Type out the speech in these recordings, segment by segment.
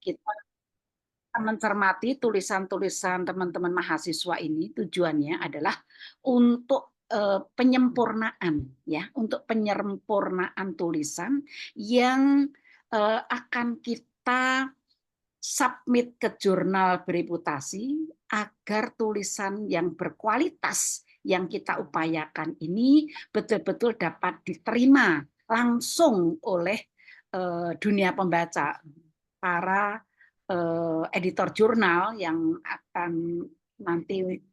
kita mencermati tulisan-tulisan teman-teman mahasiswa ini tujuannya adalah untuk penyempurnaan ya, untuk penyempurnaan tulisan yang akan kita submit ke jurnal bereputasi agar tulisan yang berkualitas yang kita upayakan ini betul-betul dapat diterima langsung oleh dunia pembaca, para editor jurnal yang akan nanti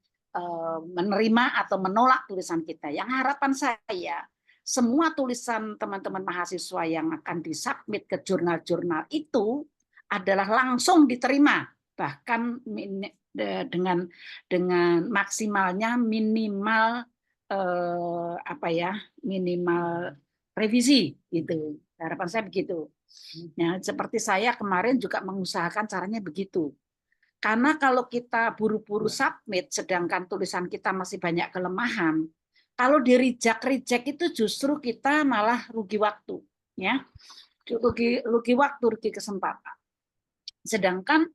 menerima atau menolak tulisan kita. Yang harapan saya, semua tulisan teman-teman mahasiswa yang akan disubmit ke jurnal-jurnal itu adalah langsung diterima, bahkan dengan maksimalnya minimal minimal revisi gitu. Harapan saya begitu. Nah, seperti saya kemarin juga mengusahakan caranya begitu. Karena kalau kita buru-buru submit, sedangkan tulisan kita masih banyak kelemahan, kalau di reject itu justru kita malah rugi waktu, ya, rugi waktu, rugi kesempatan. Sedangkan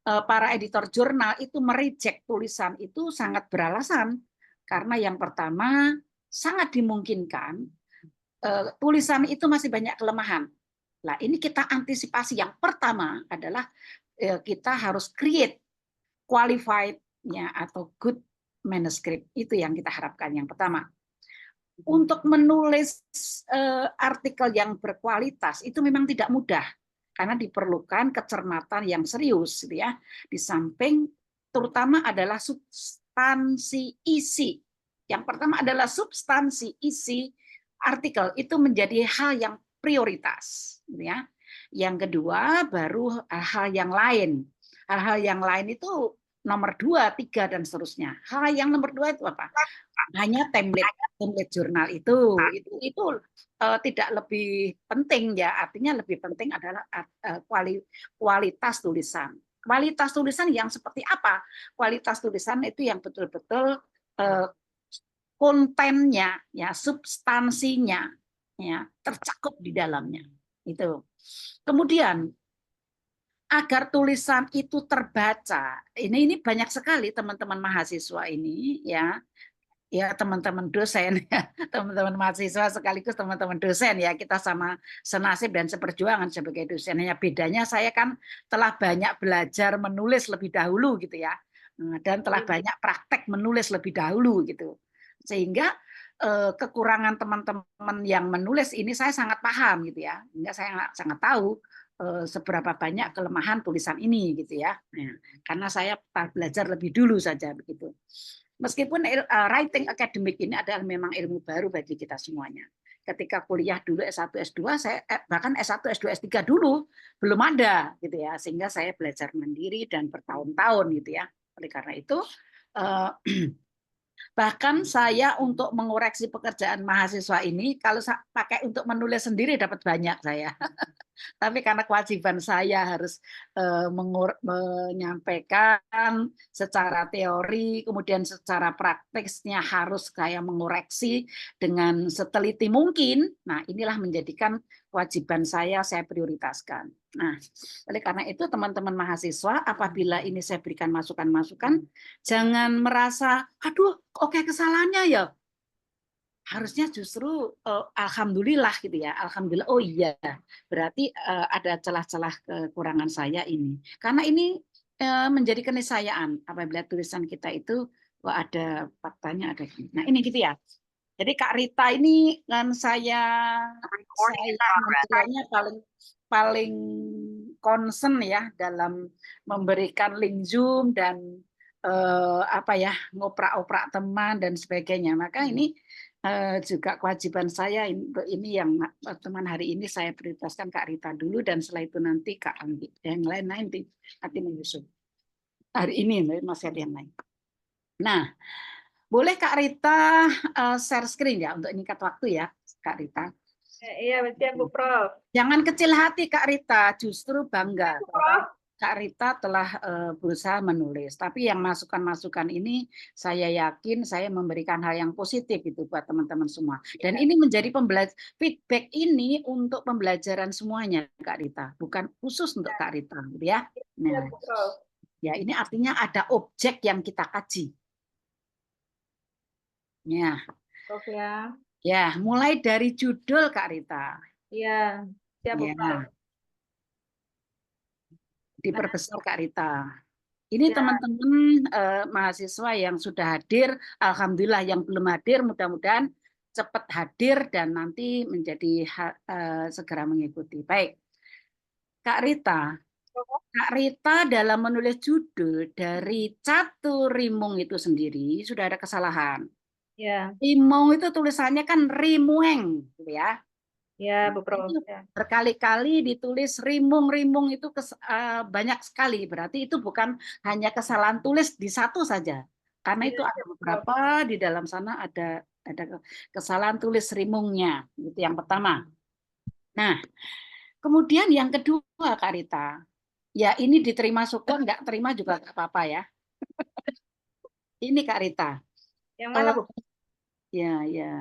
para editor jurnal itu mereject tulisan itu sangat beralasan, karena yang pertama sangat dimungkinkan tulisan itu masih banyak kelemahan. Nah, ini kita antisipasi. Yang pertama adalah kita harus create qualified-nya atau good manuscript. Itu yang kita harapkan yang pertama. Untuk menulis artikel yang berkualitas itu memang tidak mudah karena diperlukan kecermatan yang serius gitu ya. Di samping terutama adalah substansi isi. Yang pertama adalah substansi isi artikel itu menjadi hal yang prioritas gitu ya. Yang kedua baru hal yang lain. Hal-hal yang lain itu nomor 2, 3 dan seterusnya. Hal yang nomor 2 itu apa? Hanya template jurnal itu tidak lebih penting ya, artinya lebih penting adalah kualitas tulisan. Kualitas tulisan yang seperti apa? Kualitas tulisan itu yang betul-betul kontennya ya, substansinya ya tercakup di dalamnya. Itu. Kemudian agar tulisan itu terbaca. Ini banyak sekali teman-teman mahasiswa ini ya teman-teman dosen ya, teman-teman mahasiswa sekaligus teman-teman dosen ya, kita sama senasib dan seperjuangan sebagai dosen. Hanya bedanya saya kan telah banyak belajar menulis lebih dahulu gitu ya, dan telah banyak praktek menulis lebih dahulu gitu, sehingga kekurangan teman-teman yang menulis ini saya sangat paham gitu ya, sehingga saya sangat tahu seberapa banyak kelemahan tulisan ini gitu ya, karena saya belajar lebih dulu saja begitu. Meskipun writing academic ini adalah memang ilmu baru bagi kita semuanya. Ketika kuliah dulu S1, S2, saya bahkan S1, S2, S3 dulu belum ada gitu ya, sehingga saya belajar mandiri dan bertahun-tahun gitu ya. Oleh karena itu bahkan saya untuk mengoreksi pekerjaan mahasiswa ini kalau pakai untuk menulis sendiri dapat banyak saya. Tapi karena kewajiban saya harus menyampaikan secara teori, kemudian secara prakteknya harus saya mengoreksi dengan seteliti mungkin. Nah, inilah menjadikan kewajiban saya prioritaskan. Nah, oleh karena itu teman-teman mahasiswa, apabila ini saya berikan masukan-masukan, jangan merasa, aduh, oke kesalahannya ya. Harusnya justru alhamdulillah gitu ya, alhamdulillah, oh iya berarti ada celah-celah kekurangan saya ini, karena ini menjadi keniscayaan apabila tulisan kita itu ada faktanya ada. Nah ini gitu ya, jadi Kak Rita ini kan saya paling concern ya dalam memberikan link Zoom dan ngoprak-oprak teman dan sebagainya, maka ini juga kewajiban saya untuk ini yang teman hari ini saya prioritaskan Kak Rita dulu, dan setelah itu nanti Kak Anggi, yang lain nanti menyusul. Hari ini masih ada yang lain. Nah, boleh Kak Rita share screen ya untuk nyikat waktu ya Kak Rita. Iya, berarti Bu Prof. Jangan kecil hati Kak Rita, justru bangga. Prof. Kak Rita telah berusaha menulis, tapi yang masukan-masukan ini saya yakin saya memberikan hal yang positif itu buat teman-teman semua. Dan ini menjadi feedback ini untuk pembelajaran semuanya Kak Rita, bukan khusus untuk Kak Rita, gitu ya. Ya, Nah, Bu Prof. ya ini artinya ada objek yang kita kaji. Ya, Prof ya. ya, mulai dari judul Kak Rita. Iya, siap Bu Prof. Ya, diperbesar Kak Rita. Ini Ya, teman-teman mahasiswa yang sudah hadir, alhamdulillah yang belum hadir mudah-mudahan cepat hadir dan nanti menjadi segera mengikuti. Baik, Kak Rita dalam menulis judul dari Catur Rimung itu sendiri sudah ada kesalahan. ya, Rimung itu tulisannya kan rimueng, gitu ya. ya Bu Prof. Itu Ya, berkali-kali ditulis rimung-rimung itu banyak sekali. Berarti itu bukan hanya kesalahan tulis di satu saja. Karena ya, itu ada siap Bu Prof. beberapa di dalam sana ada kesalahan tulis rimungnya. Itu yang pertama. Nah, kemudian yang kedua Kak Rita. Ya ini diterima syukur, nggak terima juga nggak apa-apa ya. Ini Kak Rita. Yang mana Eh, Bu? ya, ya.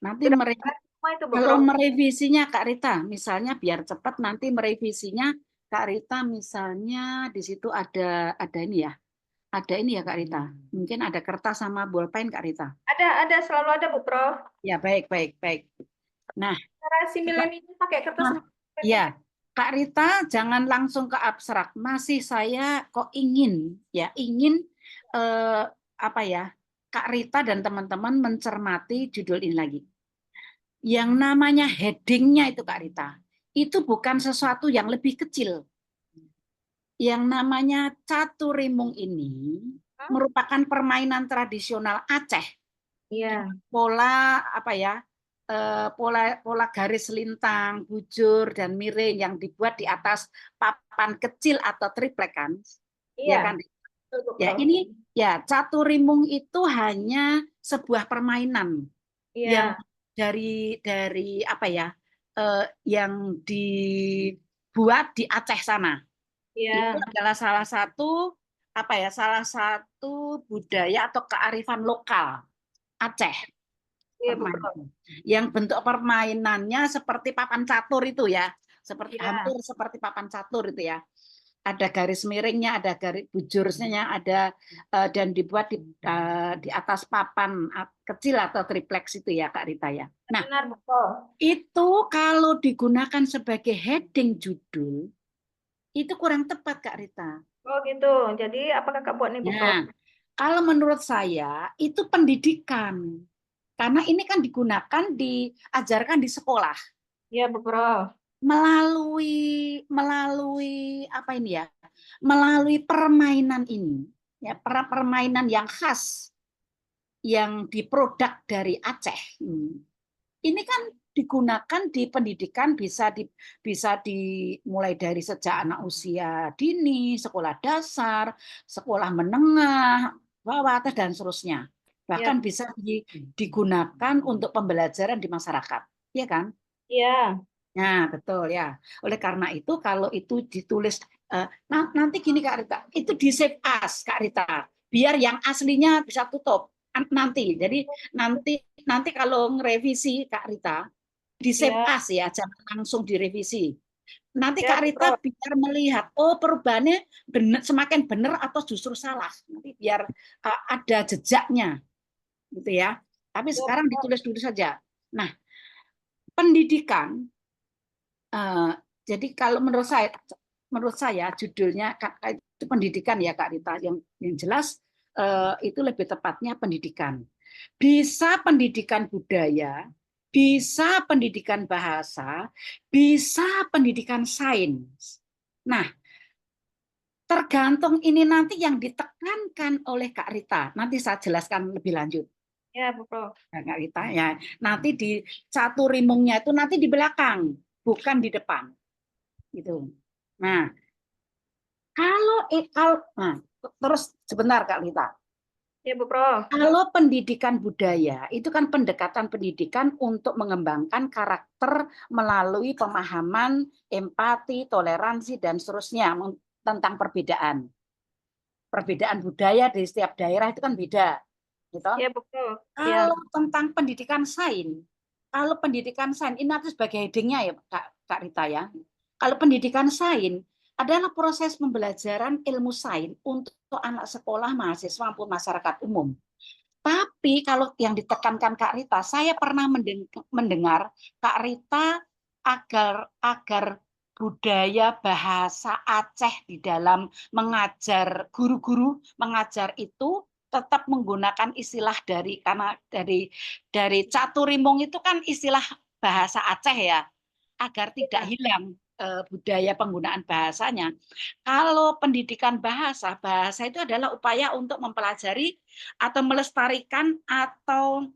Nanti Sudah mereka semua itu Bu kalau Prof. merevisinya Kak Rita, misalnya biar cepat nanti merevisinya Kak Rita misalnya di situ ada ini ya. Ada ini ya Kak Rita. Mungkin ada kertas sama bolpen Kak Rita. Ada, selalu ada Bu Prof. Ya, baik, baik, baik. Nah, Generasi milenial pakai kertas. ya, Kak Rita jangan langsung ke abstrak. Masih saya kok ingin eh, apa ya? Kak Rita dan teman-teman mencermati judul ini lagi. Yang namanya headingnya itu Kak Rita, itu bukan sesuatu yang lebih kecil. Yang namanya Caturimung ini Hah? merupakan permainan tradisional Aceh. Iya, Pola apa ya? Pola pola garis lintang, bujur dan miring yang dibuat di atas papan kecil atau triplek kan? Ya iya, kan? betul Bu Ya, Prof. ini ya Caturimung itu hanya sebuah permainan yang Iya, dari apa ya? Yang dibuat di Aceh sana. Itu iya, adalah salah satu apa ya? Salah satu budaya atau kearifan lokal Aceh. iya Bu Prof. Permainan. Yang bentuk permainannya seperti papan catur itu ya, seperti Iya, hampir seperti papan catur itu ya. Ada garis miringnya, ada garis bujurnya, ada dan dibuat di atas papan kecil atau tripleks itu ya Kak Rita ya. Nah, benar Bu Prof. itu kalau digunakan sebagai heading judul itu kurang tepat Kak Rita. Oh gitu. Jadi apa kakak buat nih Bu Prof? Nah, kalau menurut saya itu pendidikan. Karena ini kan digunakan, diajarkan di sekolah Iya Bu Prof. melalui melalui apa ini ya? Melalui permainan ini, ya, permainan yang khas yang diproduk dari Aceh. Ini kan digunakan di pendidikan bisa dimulai dari sejak anak usia dini, sekolah dasar, sekolah menengah, bawah atas dan seterusnya. Iya, Bahkan bisa digunakan untuk pembelajaran di masyarakat, ya kan? iya, Nah, betul ya. Oleh karena itu kalau itu ditulis nanti gini Kak Rita, itu di save as Kak Rita, biar yang aslinya bisa tutup nanti. Jadi nanti nanti kalau ngerevisi Kak Rita di save iya, as ya, jangan langsung direvisi. Nanti iya Kak Bu Rita Prof. biar melihat oh perubahannya benar, semakin benar atau justru salah. Nanti biar ada jejaknya gitu ya. Tapi Iya Bu sekarang Prof. ditulis dulu saja. Nah, pendidikan jadi kalau menurut saya judulnya itu pendidikan ya Kak Rita, yang jelas itu lebih tepatnya pendidikan. Bisa pendidikan budaya, bisa pendidikan bahasa, bisa pendidikan sains. Nah, tergantung ini nanti yang ditekankan oleh Kak Rita. Nanti saya jelaskan lebih lanjut. Iya Bu Prof. Nah, Kak Rita ya, nanti di caturimungnya itu nanti di belakang, bukan di depan. Gitu. Nah, nah, terus sebentar Kak Lita. Iya Bu Prof. Kalau pendidikan budaya itu kan pendekatan pendidikan untuk mengembangkan karakter melalui pemahaman, empati, toleransi dan seterusnya, tentang perbedaan budaya di setiap daerah itu kan beda, gitu. Iya, Bu Prof. Iya. Kalau tentang pendidikan sains, ini nanti sebagai headingnya ya Kak Rita ya. Kalau pendidikan sains adalah proses pembelajaran ilmu sains untuk anak sekolah, mahasiswa maupun masyarakat umum. Tapi kalau yang ditekankan Kak Rita, saya pernah mendengar Kak Rita agar budaya bahasa Aceh di dalam mengajar, guru-guru mengajar itu tetap menggunakan istilah karena dari caturimung itu kan istilah bahasa Aceh ya, agar tidak hilang budaya penggunaan bahasanya. Kalau pendidikan bahasa itu adalah upaya untuk mempelajari atau melestarikan atau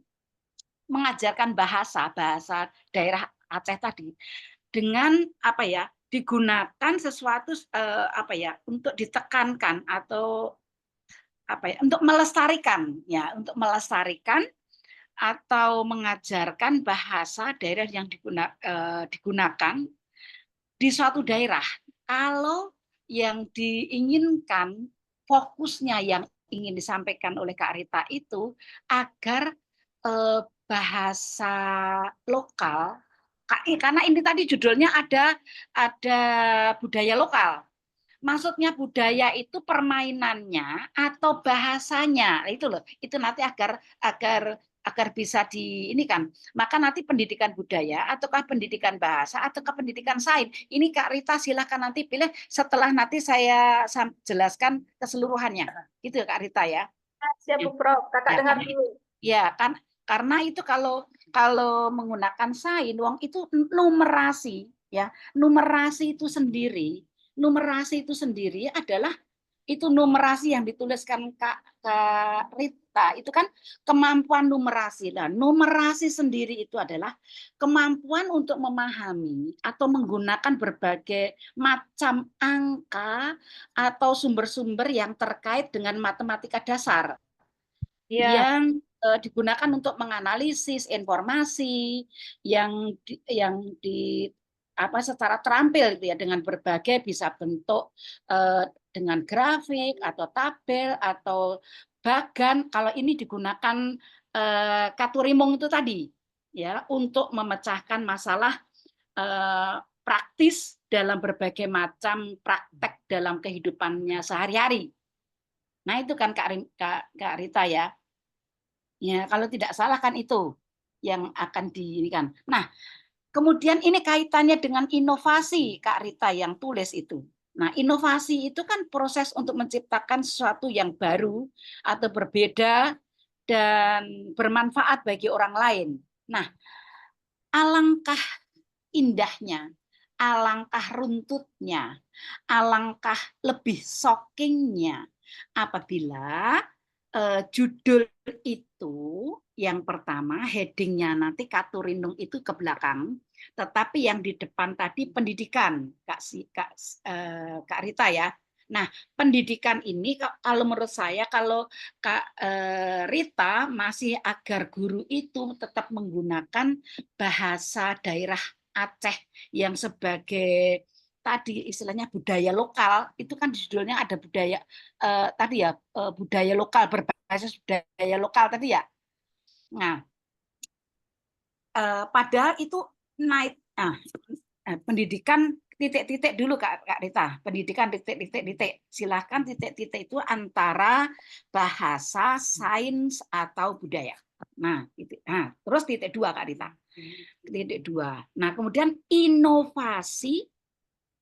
mengajarkan bahasa daerah Aceh tadi dengan apa ya, digunakan sesuatu apa ya, untuk ditekankan atau apa ya, untuk melestarikan atau mengajarkan bahasa daerah yang digunakan di suatu daerah. Kalau yang diinginkan, fokusnya yang ingin disampaikan oleh Kak Rita itu agar bahasa lokal, karena ini tadi judulnya ada budaya lokal. Maksudnya budaya itu permainannya atau bahasanya, itu loh. Itu nanti agar bisa ini kan. Maka nanti pendidikan budaya ataukah pendidikan bahasa ataukah pendidikan sains. Ini Kak Rita silakan nanti pilih setelah nanti saya jelaskan keseluruhannya. Gitu Kak Rita ya. Siap, Bu Prof. Kakak Ya, dengar dulu. ya kan, karena itu kalau menggunakan sains, wong itu numerasi ya. Numerasi itu sendiri adalah itu numerasi yang dituliskan Kak Rita itu kan kemampuan numerasi. Nah, numerasi sendiri itu adalah kemampuan untuk memahami atau menggunakan berbagai macam angka atau sumber-sumber yang terkait dengan matematika dasar yang digunakan untuk menganalisis informasi yang di apa secara terampil gitu ya, dengan berbagai bisa bentuk dengan grafik atau tabel atau bahkan kalau ini digunakan katurimung itu tadi ya, untuk memecahkan masalah praktis dalam berbagai macam praktek dalam kehidupannya sehari-hari. Nah itu kan Kak Rita ya. Ya, kalau tidak salah kan itu yang akan diinikan. Nah, kemudian ini kaitannya dengan inovasi, Kak Rita yang tulis itu. Nah, inovasi itu kan proses untuk menciptakan sesuatu yang baru atau berbeda dan bermanfaat bagi orang lain. Nah, alangkah indahnya, alangkah runtutnya, alangkah lebih shockingnya apabila judul itu yang pertama headingnya nanti Katurinung itu ke belakang, tetapi yang di depan tadi pendidikan Kak Rita ya. Nah, pendidikan ini kalau menurut saya kalau Kak Rita masih agar guru itu tetap menggunakan bahasa daerah Aceh yang sebagai tadi istilahnya budaya lokal, itu kan judulnya ada budaya tadi ya, budaya lokal berbasis budaya lokal tadi ya. Nah, padahal itu naik pendidikan titik-titik dulu Kak Rita, pendidikan titik-titik, silahkan titik-titik itu antara bahasa, sains atau budaya. Nah, terus titik dua Kak Rita, titik dua. Nah, kemudian inovasi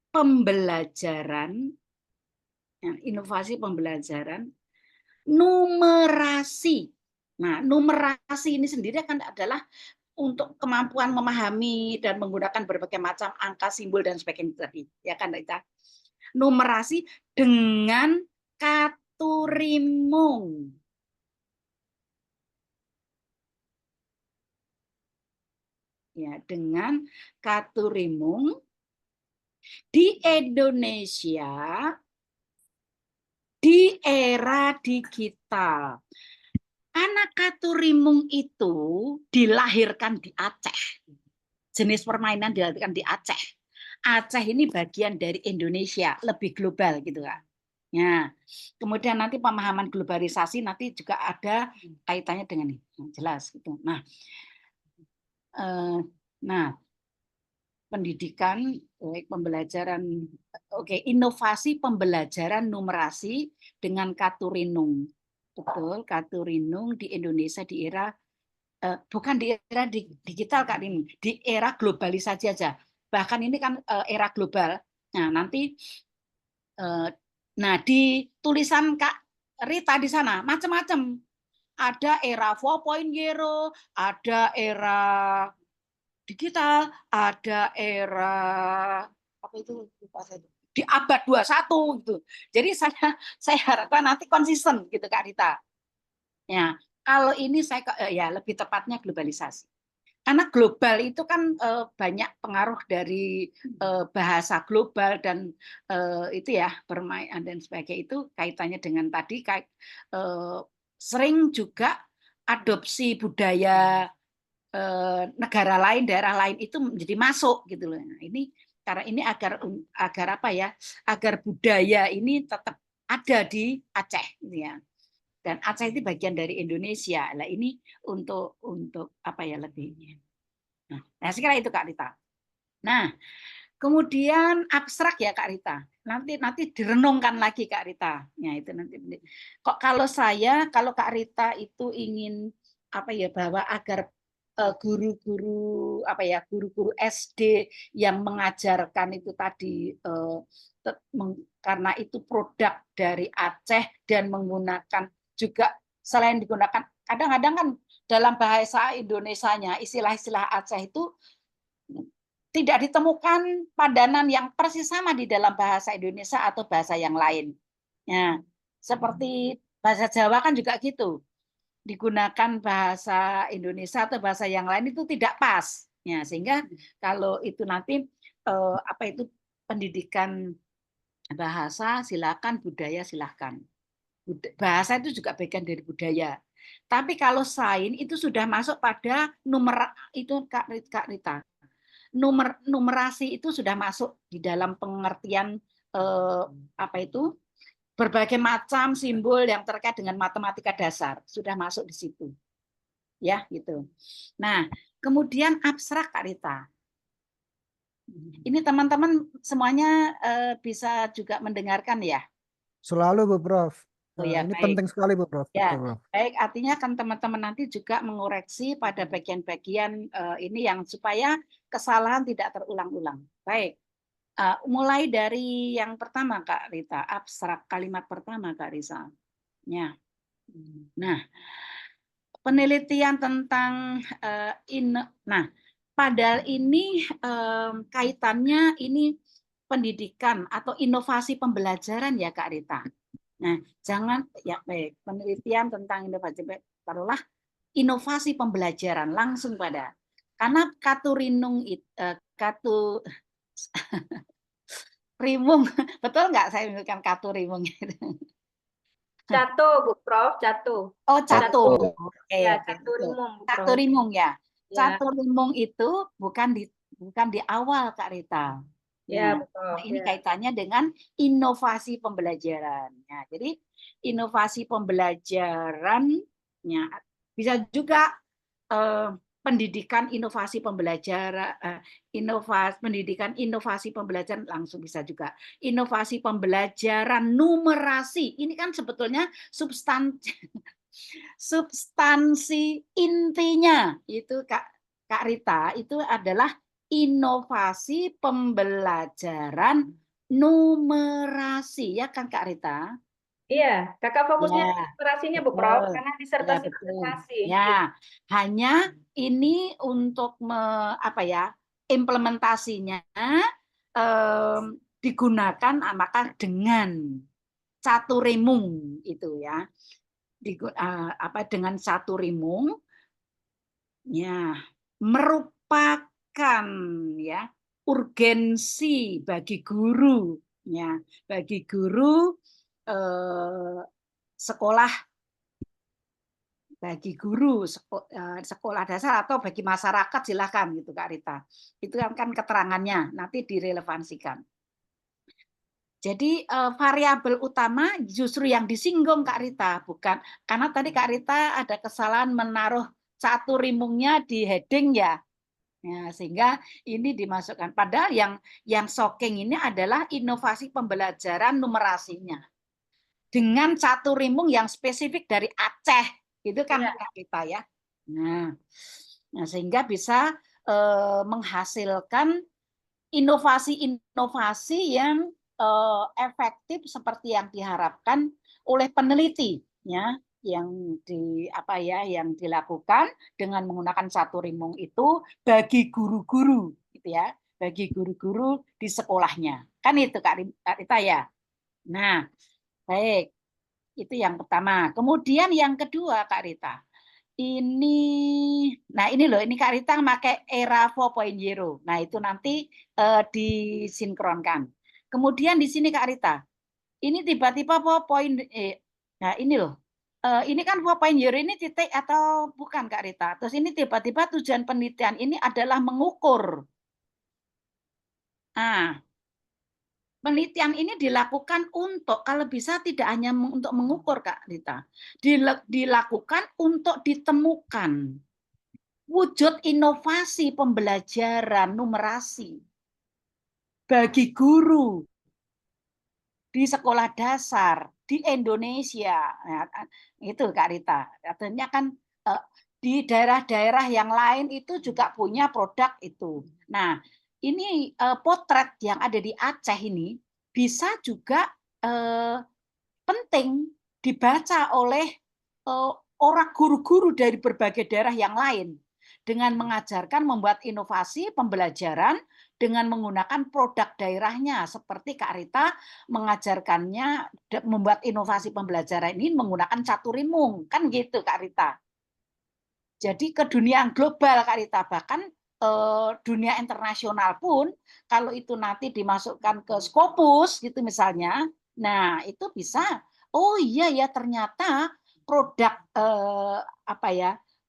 pembelajaran, numerasi. Nah, numerasi ini sendiri kan adalah untuk kemampuan memahami dan menggunakan berbagai macam angka, simbol dan sebagainya tadi, ya kan Rita? Numerasi dengan katurimung. Ya, dengan katurimung di Indonesia di era digital. Anak katurimung itu dilahirkan di Aceh. Jenis permainan dilahirkan di Aceh. Aceh ini bagian dari Indonesia, lebih global gitu Kak. Ya, kemudian nanti pemahaman globalisasi nanti juga ada kaitannya dengan ini, jelas gitu. Nah, pendidikan, pembelajaran, inovasi pembelajaran numerasi dengan Katurinung, betul, Katurinung di Indonesia di era bukan di era digital Kak ini, di era globalisasi aja. Bahkan ini kan era global. Nah, nanti nah di tulisan Kak Rita di sana macam-macam. Ada era 4.0, ada era digital, ada era apa itu di abad 21 gitu. Jadi saya harapkan nanti konsisten gitu Kak Rita. Ya, kalau ini saya ya lebih tepatnya globalisasi. Karena global itu kan banyak pengaruh dari bahasa global dan itu ya bermain dan sebagainya itu kaitannya dengan tadi sering juga adopsi budaya negara lain, daerah lain itu menjadi masuk gitu loh. Nah, ini karena ini agar apa ya? Agar budaya ini tetap ada di Aceh gitu ya. Dan Aceh itu bagian dari Indonesia. Nah, ini untuk apa ya lebihnya. Nah, sekarang itu Kak Rita. Nah, kemudian abstrak ya Kak Rita. Nanti direnungkan lagi Kak Rita. Ya, itu nanti. Kok kalau Kak Rita itu ingin apa ya bahwa agar guru-guru apa ya guru-guru SD yang mengajarkan itu tadi karena itu produk dari Aceh dan menggunakan juga selain digunakan kadang-kadang kan dalam bahasa Indonesianya istilah-istilah Aceh itu tidak ditemukan padanan yang persis sama di dalam bahasa Indonesia atau bahasa yang lain. Ya, seperti bahasa Jawa kan juga gitu. Digunakan bahasa Indonesia atau bahasa yang lain itu tidak pas. Ya, sehingga kalau itu nanti apa itu pendidikan bahasa silakan, budaya silakan. Bahasa itu juga bagian dari budaya. Tapi kalau sains itu sudah masuk pada nomor itu Kak Rita. Numerasi itu sudah masuk di dalam pengertian apa itu berbagai macam simbol yang terkait dengan matematika dasar sudah masuk di situ ya gitu. Nah kemudian abstrak Kak Rita, ini teman-teman semuanya bisa juga mendengarkan ya. Selalu Bu Prof. Oh ya Ini baik. penting sekali Bu Prof. Ya, Betul, Prof. baik. Artinya kan teman-teman nanti juga mengoreksi pada bagian-bagian ini yang supaya kesalahan tidak terulang-ulang. Baik. Mulai dari yang pertama Kak Rita, abstrak kalimat pertama Kak Risa. Ya. Nah, penelitian tentang nah, padahal ini kaitannya ini pendidikan atau inovasi pembelajaran ya Kak Rita. Nah, jangan ya baik, penelitian tentang inovasi taruhlah inovasi pembelajaran langsung pada karena Katurinung Katu Rimung, betul nggak saya menyebutkan Katurimung itu? Cato, Bu Prof, Cato. Oh, Cato. Catur. Oke, Ya, oke. Caturimum, Bu Prof. Caturimung ya. Ya, Caturimung itu bukan di awal Kak Rita. ya, Nah, Bu Prof. ini Ya. kaitannya dengan inovasi pembelajaran. Nah, jadi inovasi pembelajarannya bisa juga pendidikan inovasi pembelajaran, pendidikan inovasi pembelajaran langsung bisa juga. Inovasi pembelajaran numerasi. Ini kan sebetulnya substansi intinya itu Kak Rita itu adalah inovasi pembelajaran numerasi ya kan Kak Rita? Iya, Kakak fokusnya Ya, di numerasinya, Bu Prof, betul. karena Ya, betul. disertasi. Ya, hanya ini untuk apa ya? Implementasinya digunakan maka dengan caturimung itu ya. Apa dengan caturimung ya merupakan ya urgensi bagi guru ya bagi guru sekolah bagi guru sekolah dasar atau bagi masyarakat silahkan gitu Kak Rita. Itu kan keterangannya nanti direlevansikan. Jadi variabel utama justru yang disinggung Kak Rita, bukan karena tadi Kak Rita ada kesalahan menaruh satu rimungnya di heading ya. Ya, sehingga ini dimasukkan. Padahal yang shocking ini adalah inovasi pembelajaran numerasinya. Dengan satu rimbung yang spesifik dari Aceh, itu kan Iya. Kak Rita ya. Nah, sehingga bisa menghasilkan inovasi-inovasi yang efektif seperti yang diharapkan oleh peneliti ya yang dilakukan dengan menggunakan satu rimung itu bagi guru-guru gitu ya, bagi guru-guru di sekolahnya. Kan itu Kak Rita ya. Nah, baik. Itu yang pertama. Kemudian yang kedua Kak Rita. Ini loh, ini Kak Rita pakai era 4.0. Nah, itu nanti disinkronkan. Kemudian di sini Kak Rita, ini tiba-tiba 4.0, nah ini loh. Ini kan 4.0 ini titik atau bukan Kak Rita? Terus ini tiba-tiba tujuan penelitian ini adalah mengukur. Nah, penelitian ini dilakukan untuk, kalau bisa tidak hanya untuk mengukur Kak Rita, dilakukan untuk ditemukan wujud inovasi pembelajaran numerasi bagi guru di sekolah dasar di Indonesia. Nah, itu Kak Rita. Artinya kan di daerah-daerah yang lain itu juga punya produk itu. Nah, ini potret yang ada di Aceh ini bisa juga penting dibaca oleh orang guru-guru dari berbagai daerah yang lain dengan mengajarkan membuat inovasi pembelajaran dengan menggunakan produk daerahnya seperti Kak Rita mengajarkannya membuat inovasi pembelajaran ini menggunakan caturimung kan gitu Kak Rita. Jadi ke dunia global Kak Rita, bahkan dunia internasional pun kalau itu nanti dimasukkan ke Scopus gitu misalnya, nah itu bisa oh iya ya ternyata produk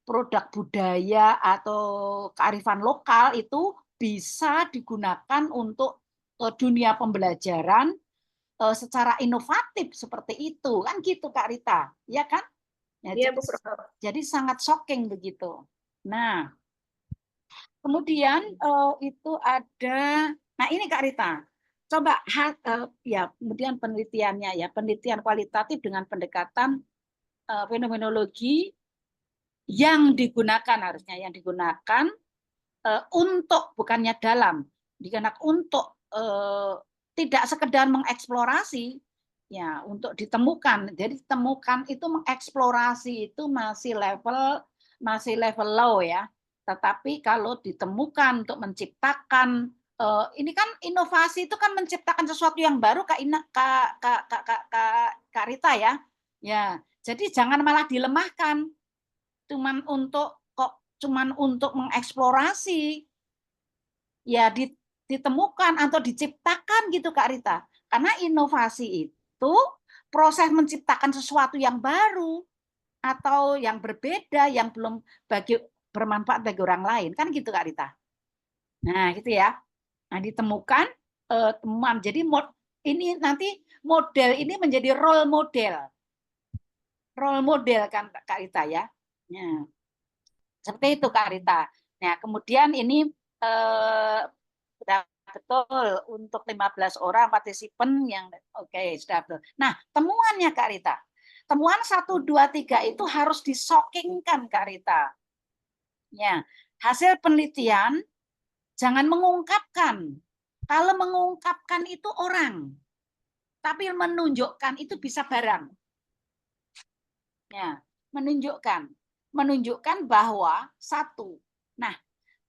produk budaya atau kearifan lokal itu bisa digunakan untuk dunia pembelajaran secara inovatif seperti itu kan gitu Kak Rita, ya kan? Ya, Iya, Bu Prof. jadi sangat shocking begitu. Nah, kemudian itu ada, nah ini Kak Rita, coba ya kemudian penelitiannya ya penelitian kualitatif dengan pendekatan fenomenologi yang digunakan harusnya yang digunakan untuk bukannya dalam digunakan untuk tidak sekedar mengeksplorasi ya untuk ditemukan. Jadi ditemukan itu mengeksplorasi itu masih level low ya. Tetapi kalau ditemukan untuk menciptakan ini kan inovasi itu kan menciptakan sesuatu yang baru Kak Rita ya. Ya, jadi jangan malah dilemahkan cuman untuk mengeksplorasi ya ditemukan atau diciptakan gitu Kak Rita. Karena inovasi itu proses menciptakan sesuatu yang baru atau yang berbeda yang belum bermanfaat bagi orang lain kan gitu Kak Rita. Nah, gitu ya. Nah, ditemukan temuan. Jadi ini nanti model ini menjadi role model. Role model kan Kak Rita ya. Nah, seperti itu Kak Rita. Nah, kemudian ini sudah betul untuk 15 orang partisipan yang oke, sudah betul. Nah, temuannya Kak Rita. Temuan 1 2 3 itu harus disockingkan Kak Rita. Ya, hasil penelitian jangan mengungkapkan. Kalau mengungkapkan itu orang. Tapi menunjukkan itu bisa barang. Ya, menunjukkan bahwa satu. Nah,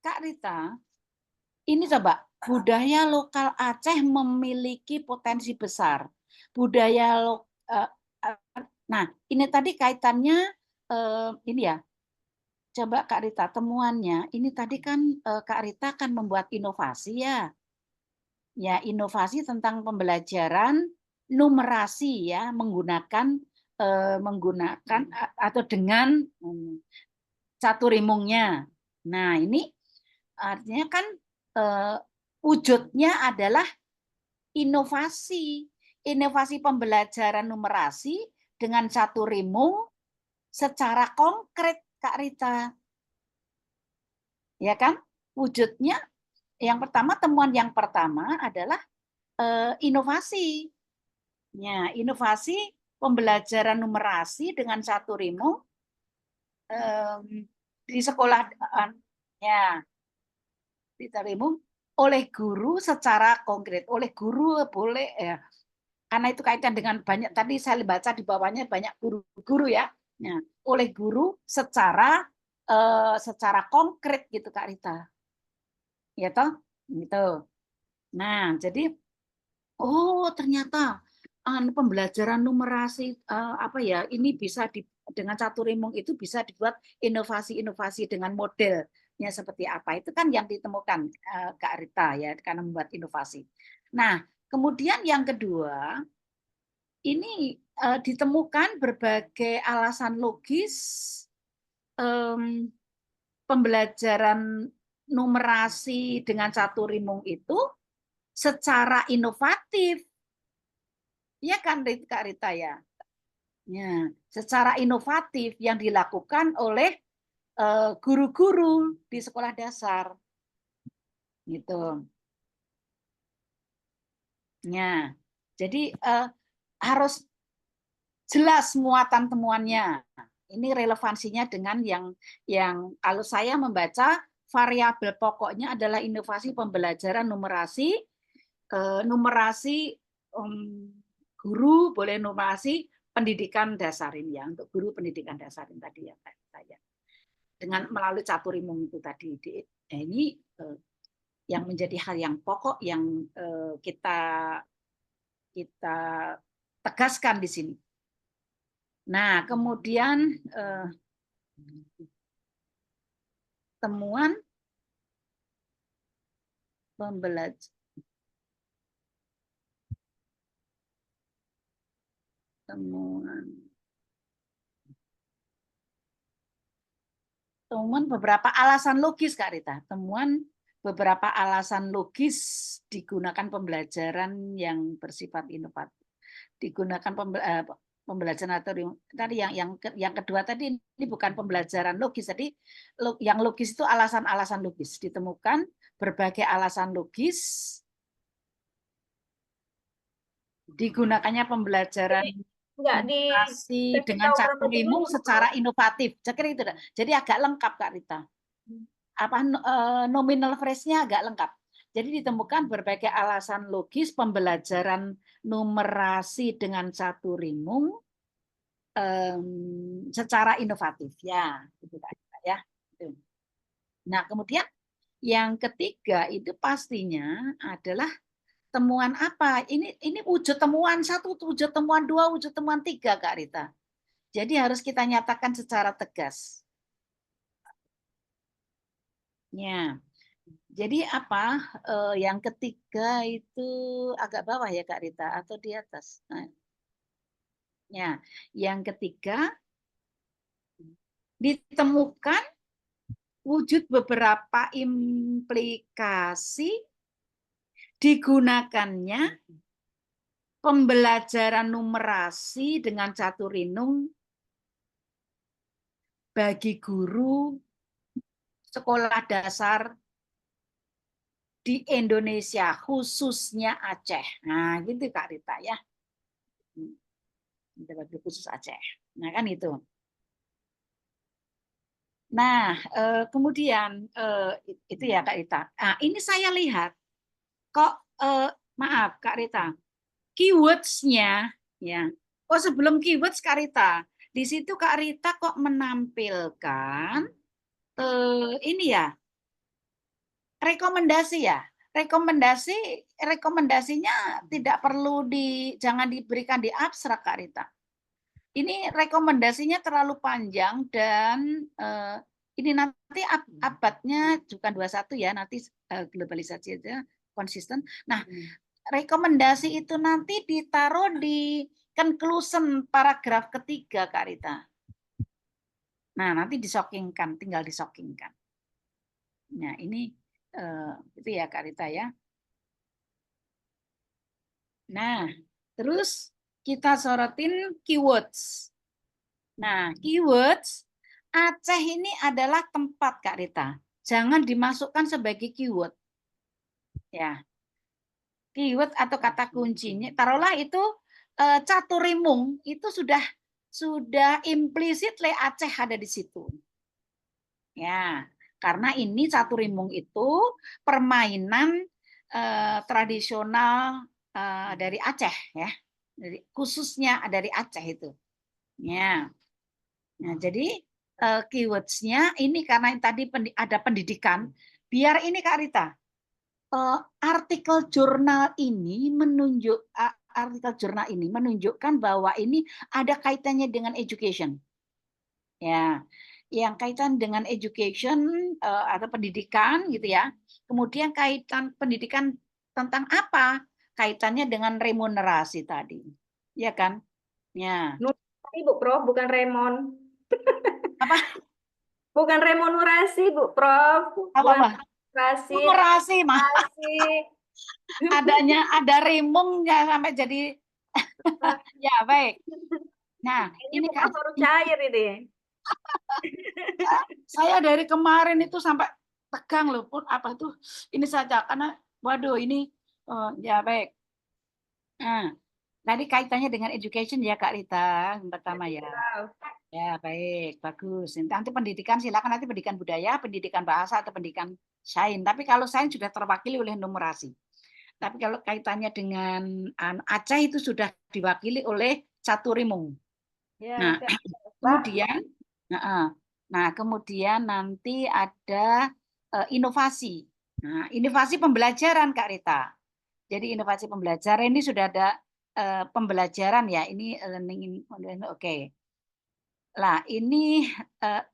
Kak Rita, ini coba budaya lokal Aceh memiliki potensi besar. Nah, ini tadi kaitannya ini ya. Coba Kak Rita temuannya. Ini tadi kan Kak Rita kan membuat inovasi ya. Ya, inovasi tentang pembelajaran numerasi ya menggunakan menggunakan atau dengan caturimungnya. Nah, ini artinya kan wujudnya adalah inovasi pembelajaran numerasi dengan caturimung secara konkret, Kak Rita. Ya kan? Wujudnya temuan yang pertama adalah inovasi. Ya, inovasi pembelajaran numerasi dengan caturimung di sekolah ya diterima oleh guru secara konkret. Oleh guru boleh ya, karena itu kaitan dengan banyak, tadi saya baca di bawahnya banyak guru-guru ya. Nah, oleh guru secara konkret gitu Kak Rita. Ya toh? Gitu. Nah, jadi ternyata pembelajaran numerasi ini bisa dengan caturimung itu bisa dibuat inovasi-inovasi dengan modelnya seperti apa. Itu kan yang ditemukan Kak Rita ya, karena membuat inovasi. Nah, kemudian yang kedua, ini ditemukan berbagai alasan logis pembelajaran numerasi dengan caturimung itu secara inovatif. Ya kan Kak Rita ya? Ya, secara inovatif yang dilakukan oleh guru-guru di sekolah dasar. Gitu. Ya. Jadi harus jelas muatan temuannya. Ini relevansinya dengan yang kalau saya membaca variabel pokoknya adalah inovasi pembelajaran numerasi, guru boleh numerasi pendidikan dasar ini ya, untuk guru pendidikan dasar ini tadi ya saya dengan melalui caturimung itu tadi. Ini yang menjadi hal yang pokok yang kita tegaskan di sini. Nah, kemudian temuan pembelajaran temuan beberapa alasan logis Kak Rita. Temuan beberapa alasan logis digunakan pembelajaran yang bersifat inovatif. Digunakan pembelajaran atau tadi yang kedua tadi ini bukan pembelajaran logis. Jadi yang logis itu alasan-alasan logis. Ditemukan berbagai alasan logis digunakannya pembelajaran inovasi dengan caturimung secara inovatif. Jadi agak lengkap Kak Rita. Nominal phrase-nya agak lengkap. Jadi ditemukan berbagai alasan logis pembelajaran numerasi dengan caturimung secara inovatif ya, gitu Kak Rita ya. Nah, kemudian yang ketiga itu pastinya adalah temuan apa? Ini wujud temuan 1, wujud temuan 2, wujud temuan 3, Kak Rita. Jadi harus kita nyatakan secara tegas. Ya. Jadi apa? Yang ketiga itu agak bawah ya Kak Rita atau di atas? Nah. Ya, yang ketiga ditemukan wujud beberapa implikasi digunakannya pembelajaran numerasi dengan caturimung bagi guru sekolah dasar di Indonesia, khususnya Aceh. Nah, gitu Kak Rita ya. Bagi khusus Aceh. Nah, kan itu. Nah, kemudian itu ya Kak Rita. Nah, ini saya lihat kok maaf Kak Rita, keywords-nya ya. Oh, sebelum keywords Kak Rita, di situ Kak Rita kok menampilkan ini ya, rekomendasi ya. Rekomendasinya tidak perlu jangan diberikan di abstrak Kak Rita. Ini rekomendasinya terlalu panjang dan ini nanti abadnya bukan 21 ya, nanti globalisasi aja konsisten. Nah, rekomendasi itu nanti ditaruh di conclusion paragraf ketiga Kak Rita. Nah, nanti disokingkan, tinggal disokingkan. Nah, ini itu ya Kak Rita ya. Nah, terus kita sorotin keywords. Nah, keywords Aceh ini adalah tempat Kak Rita. Jangan dimasukkan sebagai keyword. Ya. Keyword atau kata kuncinya, taruhlah itu caturimung itu sudah implicitly Aceh ada di situ. Ya, karena ini caturimung itu permainan tradisional dari Aceh ya. Khususnya dari Aceh itu. Ya. Nah, jadi keywords-nya ini karena tadi ada pendidikan, biar ini Kak Rita, artikel jurnal ini menunjukkan bahwa ini ada kaitannya dengan education. Ya, yang kaitan dengan education atau pendidikan gitu ya. Kemudian kaitan pendidikan tentang apa? Kaitannya dengan remunerasi tadi. Ya kan? Ya. Numerasi, Bu Prof, bukan remon. Apa? Bukan remunerasi, Bu Prof. Bukan Apa? remunerasi, Numerasi mah. remunerasi. Ada rimungnya sampai jadi ya baik. Nah, Ini ini Bu Prof baru cair ini. saya dari kemarin itu sampai tegang loh pun apa tuh ini saja karena waduh ini ya baik. Nah, tadi kaitannya dengan education ya Kak Rita yang pertama ya. Ya baik, bagus. Nanti pendidikan silakan nanti pendidikan budaya, pendidikan bahasa atau pendidikan sains. Tapi kalau sains sudah terwakili oleh numerasi. Tapi kalau kaitannya dengan Aceh itu sudah diwakili oleh caturimung. Ya, Nah, kemudian nanti ada inovasi. Nah, inovasi pembelajaran Kak Rita. Jadi inovasi pembelajaran ini sudah ada pembelajaran ya. Ini learning oke. Lah, ini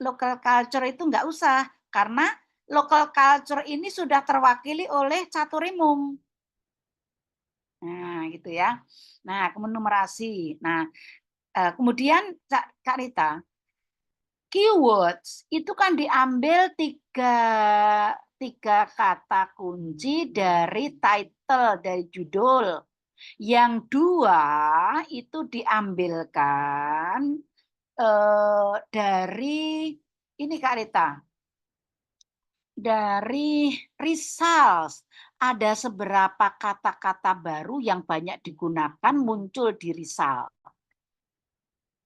local culture itu nggak usah karena local culture ini sudah terwakili oleh caturimung. Nah, gitu ya. Nah, kemudian numerasi. Nah, kemudian Kak Rita, keywords itu kan diambil tiga kata kunci dari title, dari judul. Yang dua itu diambilkan dari ini Kak Rita, dari results. Ada seberapa kata-kata baru yang banyak digunakan muncul di result.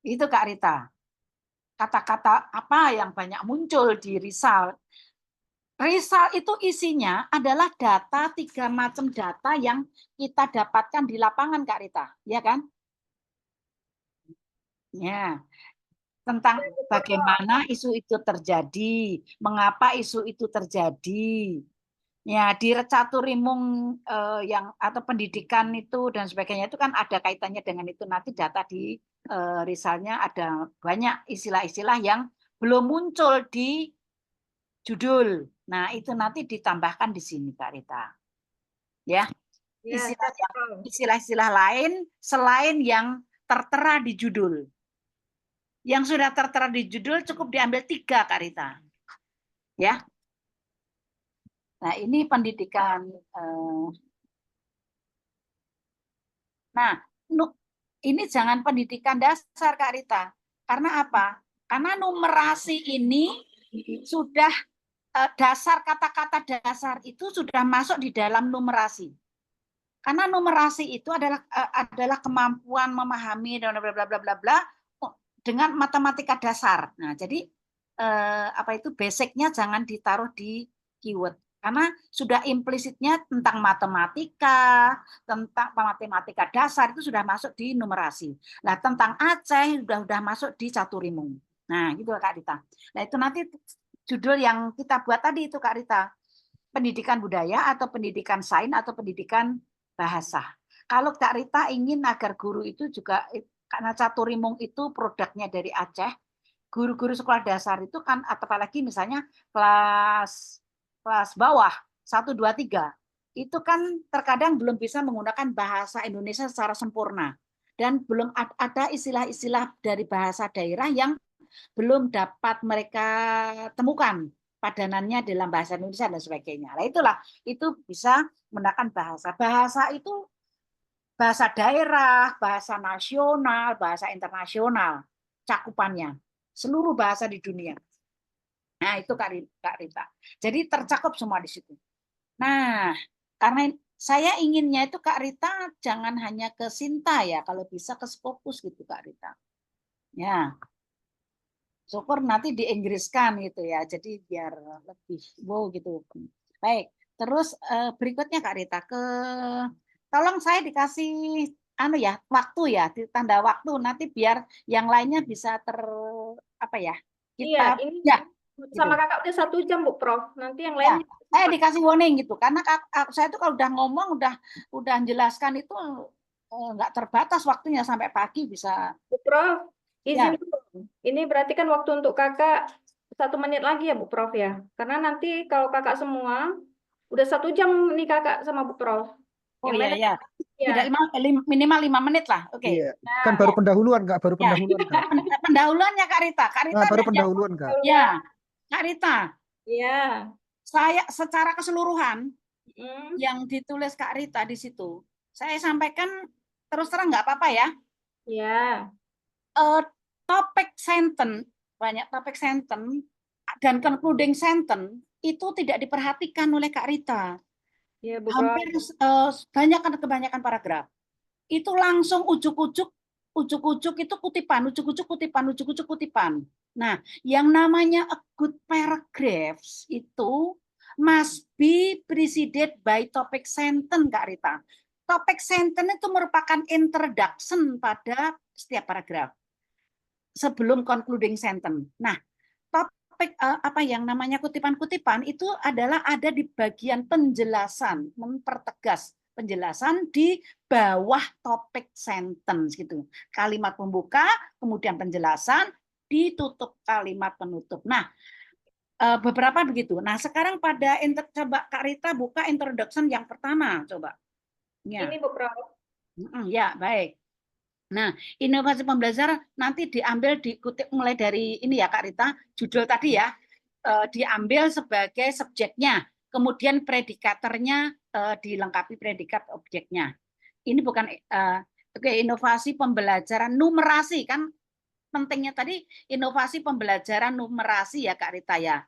Itu Kak Rita. Kata-kata apa yang banyak muncul di result. Result itu isinya adalah data, 3 macam data yang kita dapatkan di lapangan Kak Rita. Ya kan? Ya. Tentang bagaimana isu itu terjadi, mengapa isu itu terjadi. Ya, di caturimung yang atau pendidikan itu dan sebagainya itu kan ada kaitannya dengan itu nanti data di risalnya ada banyak istilah-istilah yang belum muncul di judul. Nah, itu nanti ditambahkan di sini Kak Rita. Ya. Istilah-istilah lain selain yang tertera di judul. Yang sudah tertera di judul cukup diambil 3 Kak Rita. Ya. Nah, ini pendidikan nah, ini jangan pendidikan dasar Kak Rita. Karena apa? Karena numerasi ini sudah dasar kata-kata dasar itu sudah masuk di dalam numerasi. Karena numerasi itu adalah kemampuan memahami dan bla bla bla bla bla dengan matematika dasar. Nah, jadi apa itu basicnya jangan ditaruh di keyword karena sudah implisitnya tentang matematika, tentang matematika dasar itu sudah masuk di numerasi. Nah, tentang Aceh sudah masuk di caturimung. Nah, gitu Kak Rita. Nah, itu nanti judul yang kita buat tadi itu Kak Rita. Pendidikan budaya atau pendidikan sains atau pendidikan bahasa. Kalau Kak Rita ingin agar guru itu juga karena caturimung itu produknya dari Aceh, guru-guru sekolah dasar itu kan apalagi misalnya kelas bawah 1 2 3 itu kan terkadang belum bisa menggunakan bahasa Indonesia secara sempurna. dan belum ada istilah-istilah dari bahasa daerah yang belum dapat mereka temukan padanannya dalam bahasa Indonesia dan sebagainya. Nah, itulah itu bisa menggunakan bahasa. Bahasa itu bahasa daerah, bahasa nasional, bahasa internasional cakupannya. Seluruh bahasa di dunia. Nah, itu Kak Rita. Jadi tercakup semua di situ. Nah, karena saya inginnya itu Kak Rita jangan hanya ke Sinta ya, kalau bisa ke Scopus gitu Kak Rita. Ya, syukur nanti diinggriskan gitu ya, jadi biar lebih wow gitu. Baik, terus berikutnya Kak Rita tolong saya dikasih anu ya waktu ya, tanda waktu nanti biar yang lainnya bisa apa ya Iya, kita ini ya sama gitu. kakak udah 1 jam, Bu Prof. Nanti yang Ya, lainnya saya cepat. dikasih warning gitu karena saya tuh kalau udah ngomong udah menjelaskan itu nggak terbatas waktunya sampai pagi bisa Bu Prof, izin ya. dulu. Ini berarti kan waktu untuk kakak 1 menit lagi ya, Bu Prof ya. Karena nanti kalau kakak semua udah 1 jam nih kakak sama Bu Prof. Oh Yang iya lainnya ya. ya. Tidak minimal 5 menit lah. Oke. Iya. Kan Nah, baru Ya. pendahuluan, Kak. Baru Ya. pendahuluan, Kak. Pendahuluannya Kak Rita. Kak Rita Baru diajak. pendahuluan, Kak. Ya, Kak Rita. iya. Saya secara keseluruhan Hmm, yang ditulis Kak Rita di situ, saya sampaikan terus terang nggak apa-apa ya. ya. Topik sentence, banyak topik sentence dan concluding sentence itu tidak diperhatikan oleh Kak Rita. Iya, Bu Prof. Hampir kebanyakan paragraf. Itu langsung ujuk-ujuk itu kutipan, ujuk-ujuk kutipan. Nah, yang namanya a good paragraphs itu must be preceded by topic sentence, Kak Rita. Topic sentence itu merupakan introduction pada setiap paragraf sebelum concluding sentence. Nah, topik apa yang namanya kutipan-kutipan itu adalah ada di bagian penjelasan, mempertegas penjelasan di bawah topik sentence gitu. Kalimat pembuka, kemudian penjelasan, ditutup kalimat penutup. Nah, beberapa begitu. Nah, sekarang coba Kak Rita buka introduction yang pertama, coba. Ya. Ini Bu Prof. Ya, baik. Nah, inovasi pembelajaran nanti dikutip mulai dari ini ya Kak Rita, judul tadi ya, diambil sebagai subjeknya, kemudian predikatornya dilengkapi predikat objeknya. Ini bukan oke, inovasi pembelajaran numerasi kan pentingnya tadi inovasi pembelajaran numerasi ya Kak Rita ya.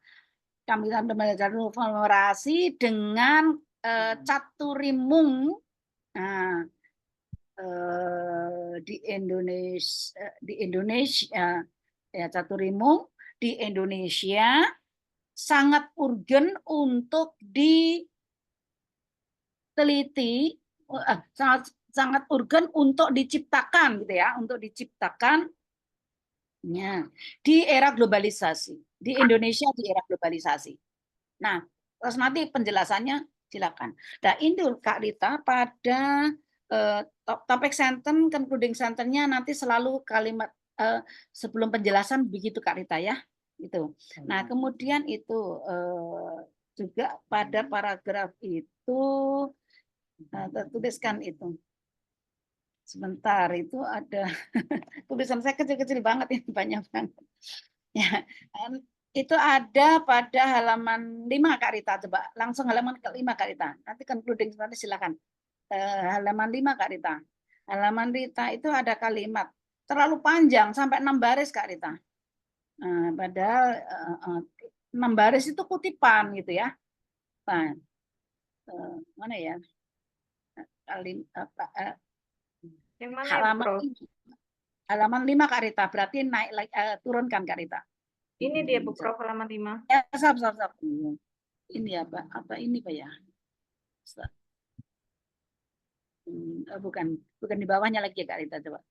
Kami pembelajaran numerasi dengan caturimung. Nah, di Indonesia ya caturimung di Indonesia sangat urgen untuk diteliti, sangat urgen untuk diciptakan gitu ya, untuk diciptakan ya, di era globalisasi di Indonesia di era globalisasi. Nah, terus nanti penjelasannya silakan. Nah, ini Kak Rita pada topik sentence, concluding sentence-nya nanti selalu kalimat sebelum penjelasan begitu Kak Rita ya. Itu. Nah, kemudian itu juga pada paragraf itu tertuliskan itu. Sebentar, itu ada tulisan saya kecil-kecil banget ini banyak banget. Ya, itu ada pada halaman 5 Kak Rita, coba langsung halaman ke-5 Kak Rita. Nanti concluding nanti silakan. Halaman 5 Kak Rita. Halaman Rita itu ada kalimat terlalu panjang sampai 6 baris Kak Rita. Padahal 6 baris itu kutipan gitu ya. Nah, mana ya? Yang mana ya, Bu Halaman Prof? halaman 5 Kak Rita, berarti turunkan Kak Rita. Ini dia Bu Prof halaman 5. Ya, sab. Ini apa ini Pak ya? Bukan di bawahnya lagi Kak Rita, coba.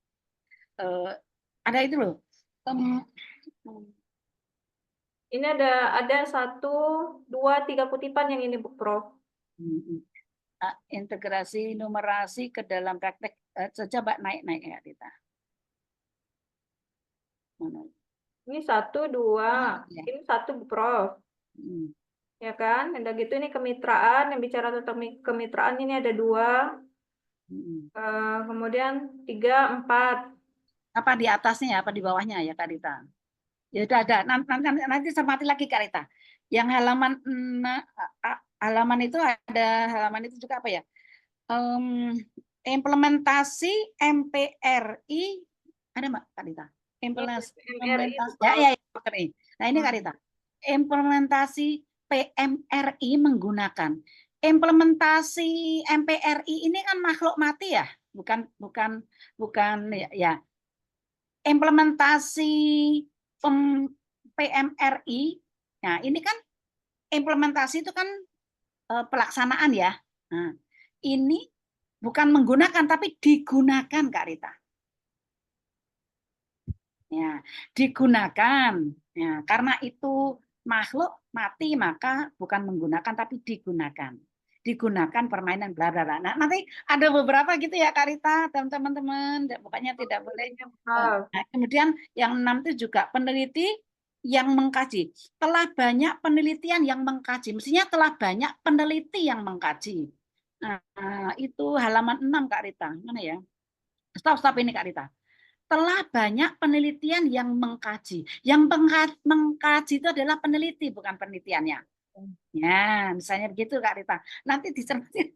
Ada itu loh. Ini ada 1, 2, 3 kutipan yang ini Bu Prof. Integrasi numerasi ke dalam praktek. Coba naik ya Rita. Mana? Ini 1, 2, Ya. ini 1 Bu Prof. Ya kan? Udah gitu ini kemitraan, yang bicara tentang kemitraan ini ada 2. Kemudian 3, 4. Apa di atasnya apa di bawahnya ya Kak Rita? Ya udah ada. Nanti cermati lagi Kak Rita. Yang halaman itu ada halaman itu juga apa ya? Implementasi MPRI ada Mbak Kak Rita? Implementasi ya. Nah ini Kak Rita. Implementasi PMRI menggunakan implementasi MPRI ini kan makhluk mati ya, bukan ya. Implementasi PMRI, nah ini kan implementasi itu kan pelaksanaan ya. Nah, ini bukan menggunakan tapi digunakan Kak Rita. Ya, digunakan. Ya, karena itu makhluk mati maka bukan menggunakan tapi digunakan. Digunakan permainan bla bla bla. Nah, nanti ada beberapa gitu ya Kak Rita, teman-teman, pokoknya tidak boleh. Nah, kemudian yang 6 itu juga peneliti yang mengkaji. Telah banyak penelitian yang mengkaji. Mestinya telah banyak peneliti yang mengkaji. Nah, itu halaman 6 Kak Rita. Mana ya? Stop ini Kak Rita. Telah banyak penelitian yang mengkaji. Yang mengkaji itu adalah peneliti, bukan penelitiannya. Ya, misalnya begitu Kak Rita. Nanti dicermati.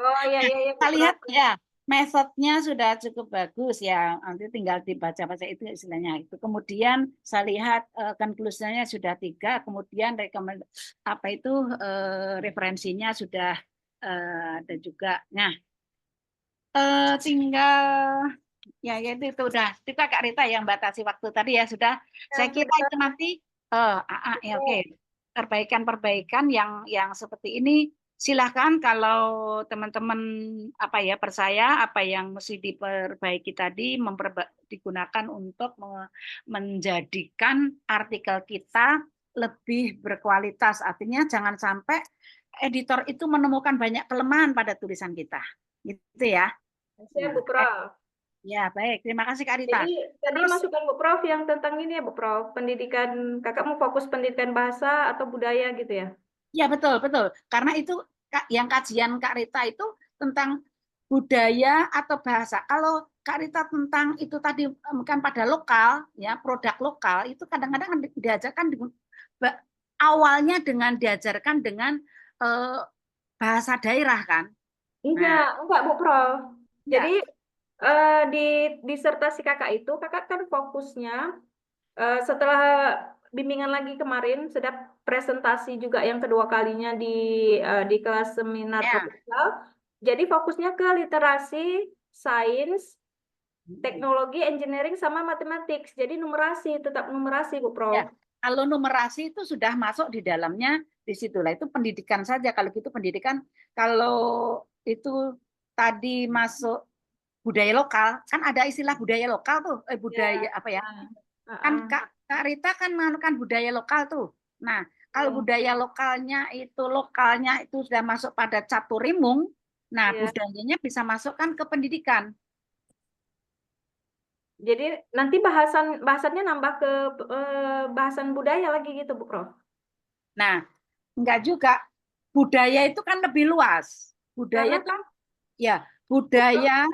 Oh iya. Kita lihat ya, metodenya sudah cukup bagus ya. Nanti tinggal dibaca-baca itu istilahnya itu. Kemudian saya lihat konklusinya sudah 3. Kemudian referensinya sudah ada juga. Nah, tinggal ya itu udah kita Kak Rita yang batasi waktu tadi ya sudah. Saya kira itu nanti ya oke. Perbaikan yang seperti ini silahkan kalau teman-teman percaya apa yang mesti diperbaiki tadi digunakan untuk menjadikan artikel kita lebih berkualitas. Artinya jangan sampai editor itu menemukan banyak kelemahan pada tulisan kita. Gitu ya. Siap, Bu Prof. Ya, baik. Terima kasih Kak Rita. Jadi tadi masukan Bu Prof yang tentang ini ya Bu Prof, pendidikan, Kakak mau fokus pendidikan bahasa atau budaya gitu ya? Ya, betul. Karena itu yang kajian Kak Rita itu tentang budaya atau bahasa. Kalau Kak Rita tentang itu tadi bukan pada lokal, ya produk lokal, itu kadang-kadang diajarkan awalnya dengan diajarkan dengan bahasa daerah kan? Enggak Bu Prof. Jadi di disertasi Kakak itu, Kakak kan fokusnya setelah bimbingan lagi kemarin, sudah presentasi juga yang kedua kalinya di kelas seminar proposal. Jadi fokusnya ke literasi, sains, teknologi, engineering, sama matematik. Jadi numerasi, tetap numerasi Bu Prof. Ya, kalau numerasi itu sudah masuk di dalamnya, disitulah itu pendidikan saja. Kalau gitu pendidikan, kalau itu tadi masuk budaya lokal, kan ada istilah budaya lokal tuh, budaya apa ya? Kan Kak Rita kan menggunakan budaya lokal tuh. Nah, kalau budaya lokalnya itu sudah masuk pada caturimung, nah budayanya bisa masukkan ke pendidikan. Jadi nanti bahasannya nambah ke bahasan budaya lagi gitu Bu Prof. Nah, enggak juga. Budaya itu kan lebih luas. Budaya kan ya, budaya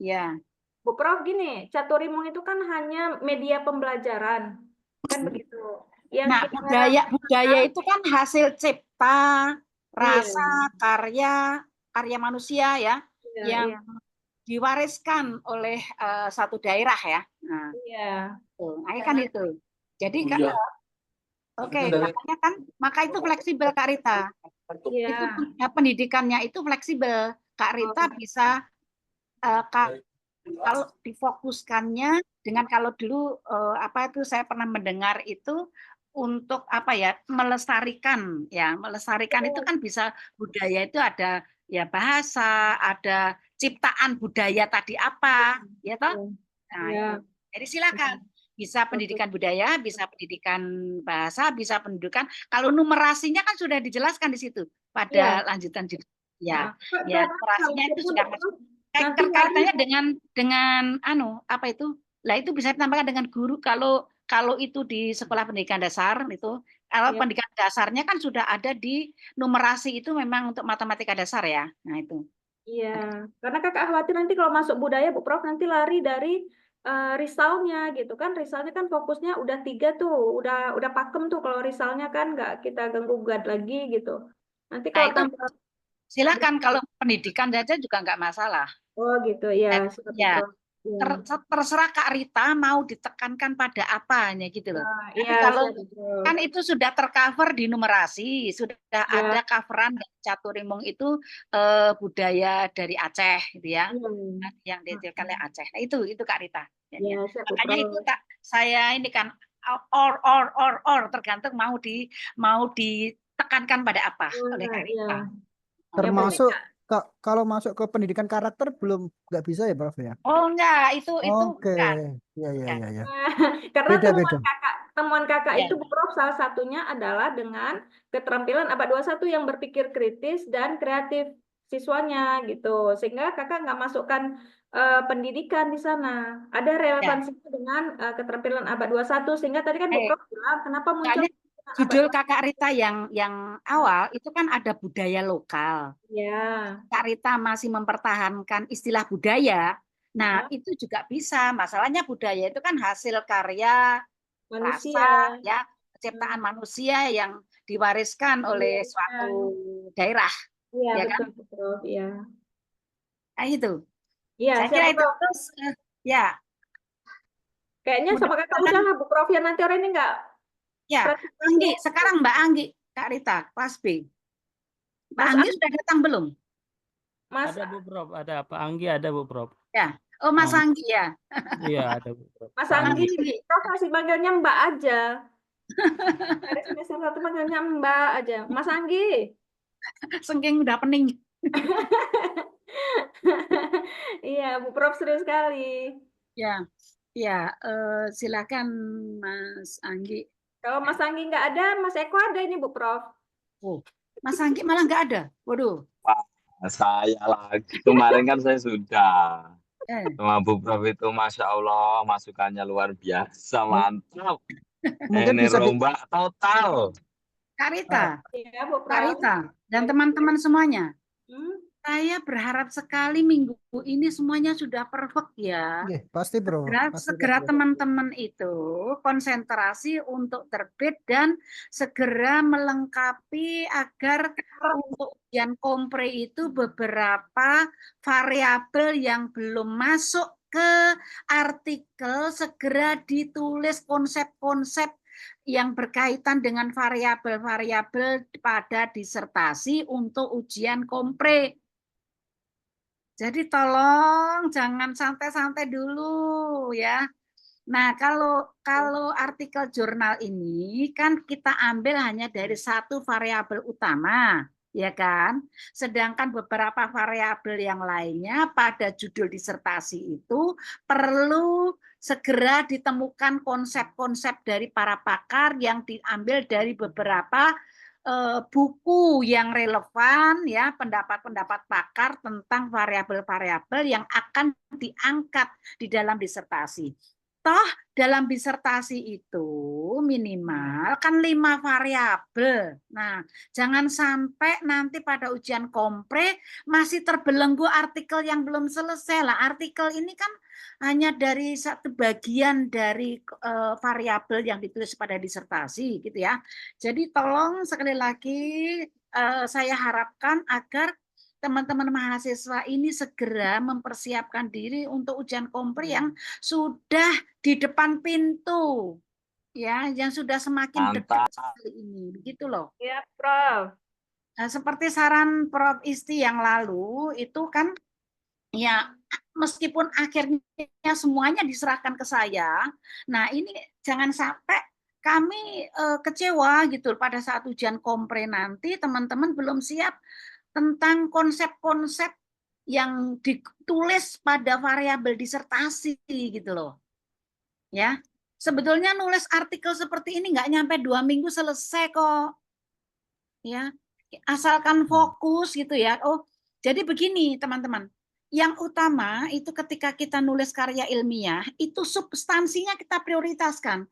ya. Bu Prof gini, caturimung itu kan hanya media pembelajaran. Kan begitu. Nah, budaya itu kan hasil cipta, rasa, karya manusia ya, yang diwariskan oleh satu daerah ya. Nah, kan itu. Jadi maka itu fleksibel Kak Rita. Itu pendidikannya itu fleksibel. Kak Rita bisa kalau difokuskannya dengan kalau dulu saya pernah mendengar itu untuk melestarikan itu kan bisa budaya itu ada ya bahasa, ada ciptaan budaya tadi apa ya toh. Nah, jadi silakan bisa pendidikan budaya, bisa pendidikan bahasa, bisa pendidikan. Kalau numerasinya kan sudah dijelaskan di situ pada lanjutan ya numerasinya itu sudah masuk. Kaitannya dengan itu bisa ditambahkan dengan guru kalau itu di sekolah pendidikan dasar itu kalau pendidikan dasarnya kan sudah ada di numerasi itu memang untuk matematika dasar ya. Nah itu. Iya, karena kakak khawatir nanti kalau masuk budaya Bu Prof nanti lari dari risalnya gitu kan. Risalnya kan fokusnya udah 3 tuh, udah pakem tuh. Kalau risalnya kan nggak kita ganggu gugat lagi gitu. Nanti Nah kalau itu tambah silakan, kalau pendidikan saja juga nggak masalah. oh gitu ya, siap Bu Ya, Prof. Iya. terserah Kak Rita mau ditekankan pada apanya gitu loh. Nah, Nanti iya kalau siap Bu Prof. kan itu sudah tercover di numerasi, sudah ada Ya. coveran dari Caturimung itu budaya dari Aceh gitu ya, Iya. yang detailkan oleh Aceh. Nah, itu Kak Rita. Ya, Ya. siap Bu Makanya itu Prof. Kak, saya ini kan tergantung mau ditekankan pada apa oleh Kak Iya. Rita. Ya berarti Termasuk kalau masuk ke pendidikan karakter belum nggak bisa ya Prof ya? Oh enggak, itu Oke, bukan. ya ya Bukan. ya ya. karena Beda beda. temuan kakak Ya. itu Bu Prof salah satunya adalah dengan keterampilan abad 21 yang berpikir kritis dan kreatif siswanya gitu. Sehingga kakak nggak masukkan pendidikan di sana. Ada Ya. relevansinya dengan keterampilan abad 21 sehingga tadi kan Bu Prof bilang kenapa muncul Soalnya abad judul 21? Kakak Rita yang awal itu kan ada budaya lokal. Ya. Kak Rita masih mempertahankan istilah budaya. Nah, Nah, itu juga bisa. Masalahnya budaya itu kan hasil karya rasa manusia. ya, ciptaan manusia yang diwariskan oleh Iya, suatu daerah, iya ya kan? betul Bu Prof. Iya. Nah, itu. Iya, Saya siap kira Bu itu Prof. terus ya, Kayaknya sama kakak mudah-mudahan usaha Bu Prof ya nanti orang ini nggak ya. praktis Anggi, ya. sekarang Mbak Anggi, Kak Rita, kelas B. Mbak Mas Anggi sudah datang belum? Mas Ada Bu Prof, ada Pak Anggi ada Bu Prof. Ya. Oh, Mas Nah, Anggi ya. iya ada Bu Prof. Mas Pak Anggi, Anggi. Prof masih manggilnya Mbak aja. Dari semester 1 manggilnya Mbak aja. Mas Anggi. Sengking udah pening. Iya, Bu Prof serius sekali. Ya, ya, silakan Mas Anggi. Kalau Mas Anggi nggak ada, Mas Eko ada ini Bu Prof. Oh, Mas Anggi malah nggak ada. Waduh. Saya lagi. Kemarin kan saya sudah. Eh, Sama Bu Prof itu Masya Allah, masukannya luar biasa, mantap. Mungkin Ini bisa rombak total. Kak Rita, Iya, Bu Kak Prof. Rita, dan teman-teman semuanya. Hmm? Saya berharap sekali minggu ini semuanya sudah perfect ya. pasti Bro. Pasti Segera Bro. teman-teman itu konsentrasi untuk terbit dan segera melengkapi agar untuk ujian kompre itu beberapa variabel yang belum masuk ke artikel segera ditulis konsep-konsep yang berkaitan dengan variabel-variabel pada disertasi untuk ujian kompre. Jadi tolong jangan santai-santai dulu ya. Nah, kalau artikel jurnal ini kan kita ambil hanya dari satu variabel utama, ya kan? Sedangkan beberapa variabel yang lainnya pada judul disertasi itu perlu segera ditemukan konsep-konsep dari para pakar yang diambil dari beberapa buku yang relevan ya, pendapat-pendapat pakar tentang variabel-variabel yang akan diangkat di dalam disertasi. Toh dalam disertasi itu minimal kan 5 variabel. Nah, jangan sampai nanti pada ujian kompre masih terbelenggu artikel yang belum selesai lah. Artikel ini kan hanya dari satu bagian dari variabel yang ditulis pada disertasi gitu ya. Jadi tolong sekali lagi saya harapkan agar teman-teman mahasiswa ini segera mempersiapkan diri untuk ujian kompre yang sudah di depan pintu, ya, yang sudah semakin dekat sekali ini, begitu loh. Iya, Prof. Nah, seperti saran Prof Isti yang lalu itu kan, ya, meskipun akhirnya semuanya diserahkan ke saya, nah ini jangan sampai kami kecewa gitu pada saat ujian kompre nanti teman-teman belum siap tentang konsep-konsep yang ditulis pada variabel disertasi gitu loh. Ya, sebetulnya nulis artikel seperti ini nggak nyampe 2 minggu selesai kok. Ya, asalkan fokus gitu ya. Oh, jadi begini teman-teman. Yang utama itu ketika kita nulis karya ilmiah, itu substansinya kita prioritaskan.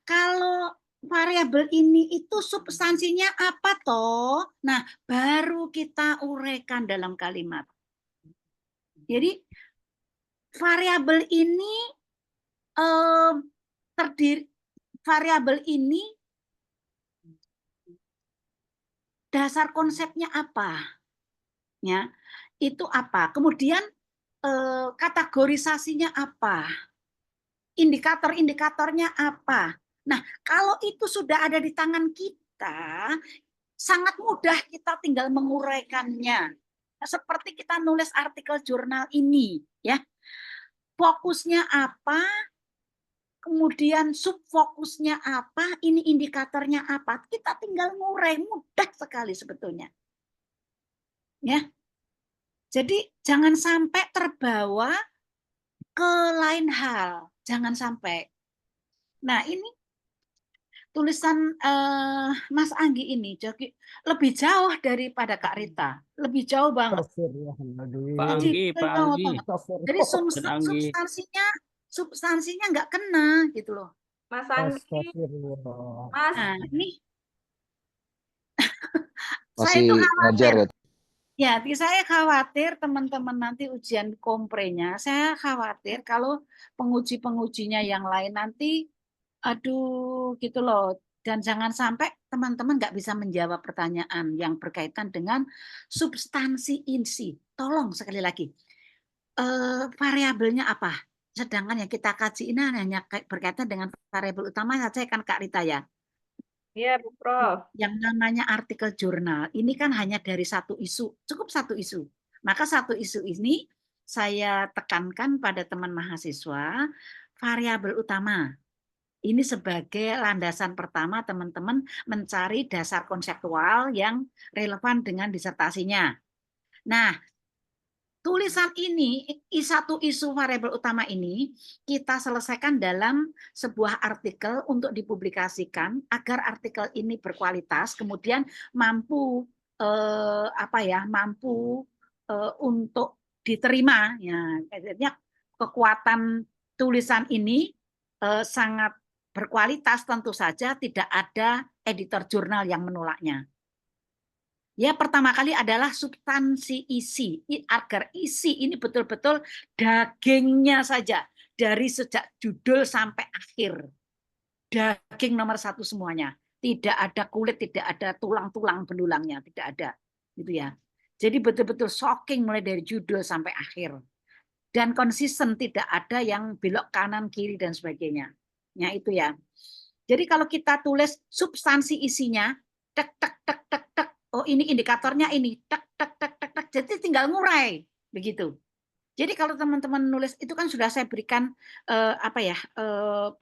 Kalau variabel ini itu substansinya apa toh? Nah, baru kita uraikan dalam kalimat. Jadi variabel ini variabel ini dasar konsepnya apa? Ya, itu apa? Kemudian kategorisasinya apa? Indikator-indikatornya apa? Nah, kalau itu sudah ada di tangan kita, sangat mudah kita tinggal menguraikannya. Seperti kita nulis artikel jurnal ini, ya. Fokusnya apa? Kemudian subfokusnya apa? Ini indikatornya apa? Kita tinggal ngurai, mudah sekali sebetulnya. Ya. Jadi jangan sampai terbawa ke lain hal, jangan sampai. Nah, ini tulisan Mas Anggi ini jadi lebih jauh daripada Kak Rita, lebih jauh banget. Pak Jadi Anggi, Pak Anggi, Jadi dan Anggi. substansinya nggak kena gitu loh. Mas Anggi, Mas, Nah, ini saya Masih itu ngajar khawatir. ya. Ya, saya khawatir teman-teman nanti ujian komprenya, saya khawatir kalau penguji-pengujinya yang lain nanti, aduh gitu loh. Dan jangan sampai teman-teman nggak bisa menjawab pertanyaan yang berkaitan dengan substansi isi. Tolong sekali lagi, variabelnya apa? Sedangkan yang kita kaji ini hanya berkaitan dengan variabel utama saja kan Kak Rita ya. ya Bu Prof. Yang namanya artikel jurnal ini kan hanya dari satu isu, cukup satu isu. Maka satu isu ini saya tekankan pada teman mahasiswa variabel utama. Ini sebagai landasan pertama teman-teman mencari dasar konseptual yang relevan dengan disertasinya. Nah, tulisan ini, satu isu variabel utama ini kita selesaikan dalam sebuah artikel untuk dipublikasikan agar artikel ini berkualitas, kemudian mampu mampu untuk diterima. Ya, artinya kekuatan tulisan ini sangat berkualitas, tentu saja tidak ada editor jurnal yang menolaknya. Ya, pertama kali adalah substansi isi, agar isi ini betul-betul dagingnya saja, dari sejak judul sampai akhir. Daging nomor satu semuanya. Tidak ada kulit, tidak ada tulang-tulang belulangnya, tidak ada. Gitu ya. Jadi betul-betul shocking mulai dari judul sampai akhir. Dan konsisten, tidak ada yang belok kanan, kiri, dan sebagainya. Ya, itu ya. Jadi kalau kita tulis substansi isinya, tek, tek, tek, tek, tek, oh ini indikatornya ini, tek, tek, tek, tek, tek, jadi tinggal ngurai, begitu. Jadi kalau teman-teman nulis itu kan sudah saya berikan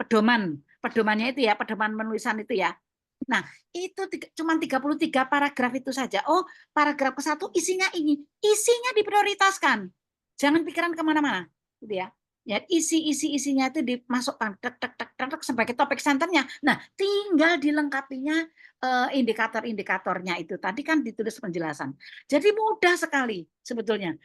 pedomannya itu ya, pedoman penulisan itu ya. Nah, itu cuma 33 paragraf itu saja. Oh, paragraf ke-1 isinya ini, isinya diprioritaskan. Jangan pikiran kemana-mana, gitu ya. Ya, isinya itu dimasukkan tek, tek, tek, tek, tek, sebagai topik centernya. Nah, tinggal dilengkapinya indikator-indikatornya itu. Tadi kan ditulis penjelasan. Jadi mudah sekali sebetulnya.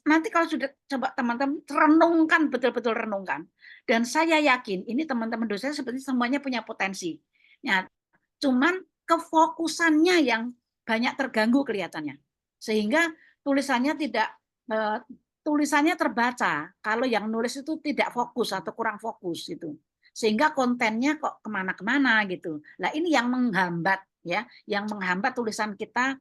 Nanti kalau sudah coba teman-teman renungkan, betul-betul renungkan. Dan saya yakin ini teman-teman dosen seperti semuanya punya potensi. Ya, cuman kefokusannya yang banyak terganggu kelihatannya. Sehingga tulisannya tulisannya terbaca kalau yang nulis itu tidak fokus atau kurang fokus itu, sehingga kontennya kok kemana-kemana gitu. Nah ini yang menghambat ya, yang menghambat tulisan kita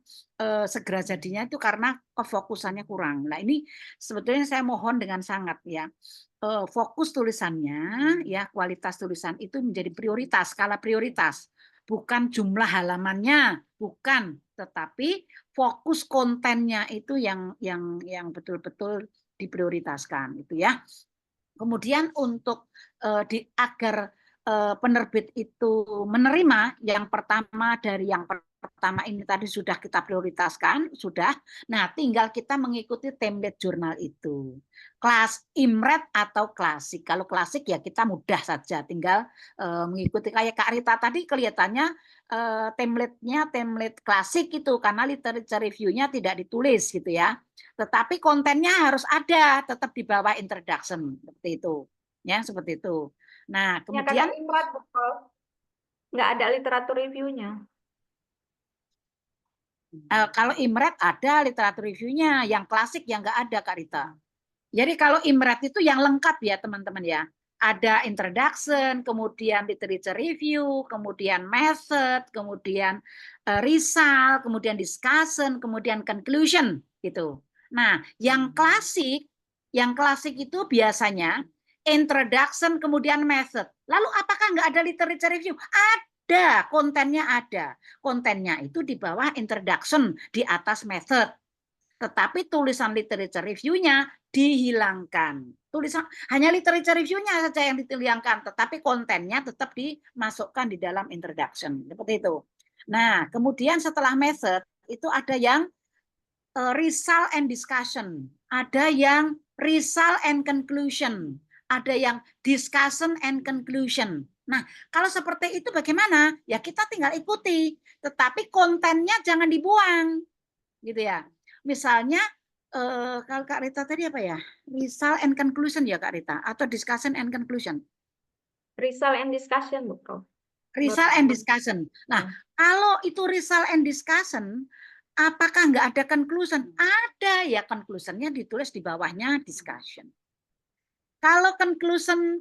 segera jadinya itu karena kefokusannya kurang. Nah ini sebetulnya saya mohon dengan sangat ya, fokus tulisannya ya, kualitas tulisan itu menjadi prioritas, skala prioritas. Bukan jumlah halamannya, bukan, tetapi fokus kontennya itu yang betul-betul diprioritaskan itu ya. Kemudian untuk agar penerbit itu menerima yang pertama, dari yang pertama ini tadi sudah kita prioritaskan, sudah. Nah, tinggal kita mengikuti template jurnal itu. Kelas Imret atau klasik. Kalau klasik ya kita mudah saja, tinggal mengikuti kayak Kak Rita tadi kelihatannya template-nya template klasik itu karena literature review-nya tidak ditulis gitu ya. Tetapi kontennya harus ada, tetap di bawah introduction seperti itu. Ya, seperti itu. Nah, kemudian Imret, nggak ada literatur review-nya. Kalau Imret ada literatur review-nya, yang klasik yang nggak ada Kak Rita. Jadi kalau IMRET itu yang lengkap ya teman-teman ya. Ada introduction, kemudian literature review, kemudian method, kemudian result, kemudian discussion, kemudian conclusion gitu. Nah, yang klasik itu biasanya introduction, kemudian method. Lalu apakah nggak ada literature review? Ada, kontennya ada. Kontennya itu di bawah introduction, di atas method. Tetapi tulisan literature review-nya dihilangkan. Tulisan hanya literature review-nya saja yang dihilangkan, tetapi kontennya tetap dimasukkan di dalam introduction. Seperti itu. Nah, kemudian setelah method itu ada yang result and discussion, ada yang result and conclusion, ada yang discussion and conclusion. Nah, kalau seperti itu bagaimana? Ya kita tinggal ikuti, tetapi kontennya jangan dibuang, gitu ya. Misalnya kalau Kak Rita tadi apa ya? Result and conclusion ya Kak Rita, atau discussion and conclusion? Result and discussion, Bu Prof. Result and discussion. Nah, kalau itu result and discussion, apakah nggak ada conclusion? Ada ya, conclusionnya ditulis di bawahnya discussion. Kalau conclusion,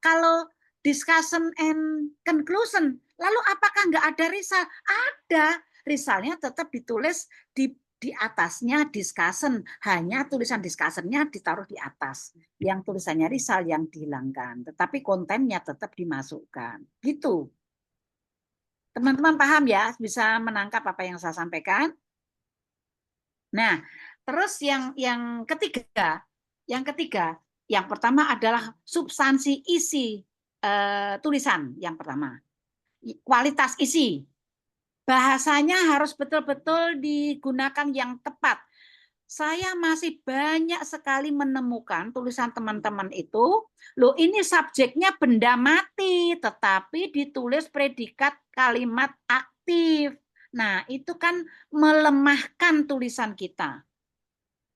kalau discussion and conclusion, lalu apakah nggak ada result? Ada, resultnya tetap ditulis di atasnya discussion, hanya tulisan discussionnya ditaruh di atas, yang tulisannya result yang dihilangkan, tetapi kontennya tetap dimasukkan. Gitu. Teman-teman paham ya, bisa menangkap apa yang saya sampaikan? Nah, terus yang ketiga, yang pertama adalah substansi isi tulisan yang pertama. Kualitas isi. Bahasanya harus betul-betul digunakan yang tepat. Saya masih banyak sekali menemukan tulisan teman-teman itu, loh ini subjeknya benda mati, tetapi ditulis predikat kalimat aktif. Nah, itu kan melemahkan tulisan kita.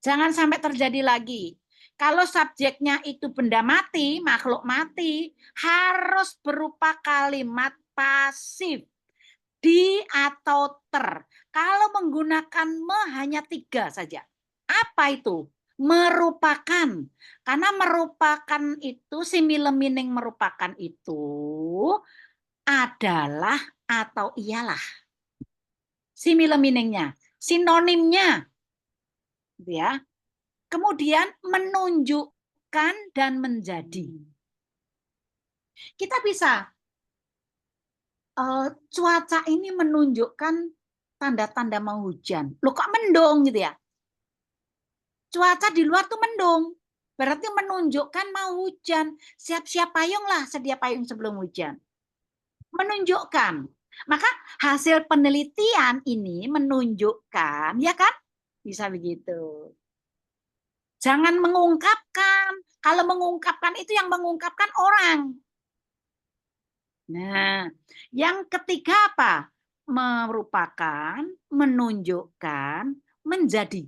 Jangan sampai terjadi lagi. Kalau subjeknya itu benda mati, makhluk mati, harus berupa kalimat pasif. Di atau ter. Kalau menggunakan me hanya 3 saja. Apa itu? Merupakan. Karena merupakan itu, similar meaning merupakan itu adalah atau ialah. Similar meaningnya. Sinonimnya. Ya. Kemudian menunjukkan dan menjadi. Kita bisa cuaca ini menunjukkan tanda-tanda mau hujan. Loh kok mendung gitu ya? Cuaca di luar tuh mendung. Berarti menunjukkan mau hujan. Siap-siap payung lah, sedia payung sebelum hujan. Menunjukkan. Maka hasil penelitian ini menunjukkan, ya kan? Bisa begitu. Jangan mengungkapkan. Kalau mengungkapkan itu yang mengungkapkan orang. Nah, yang ketiga apa? Merupakan, menunjukkan, menjadi.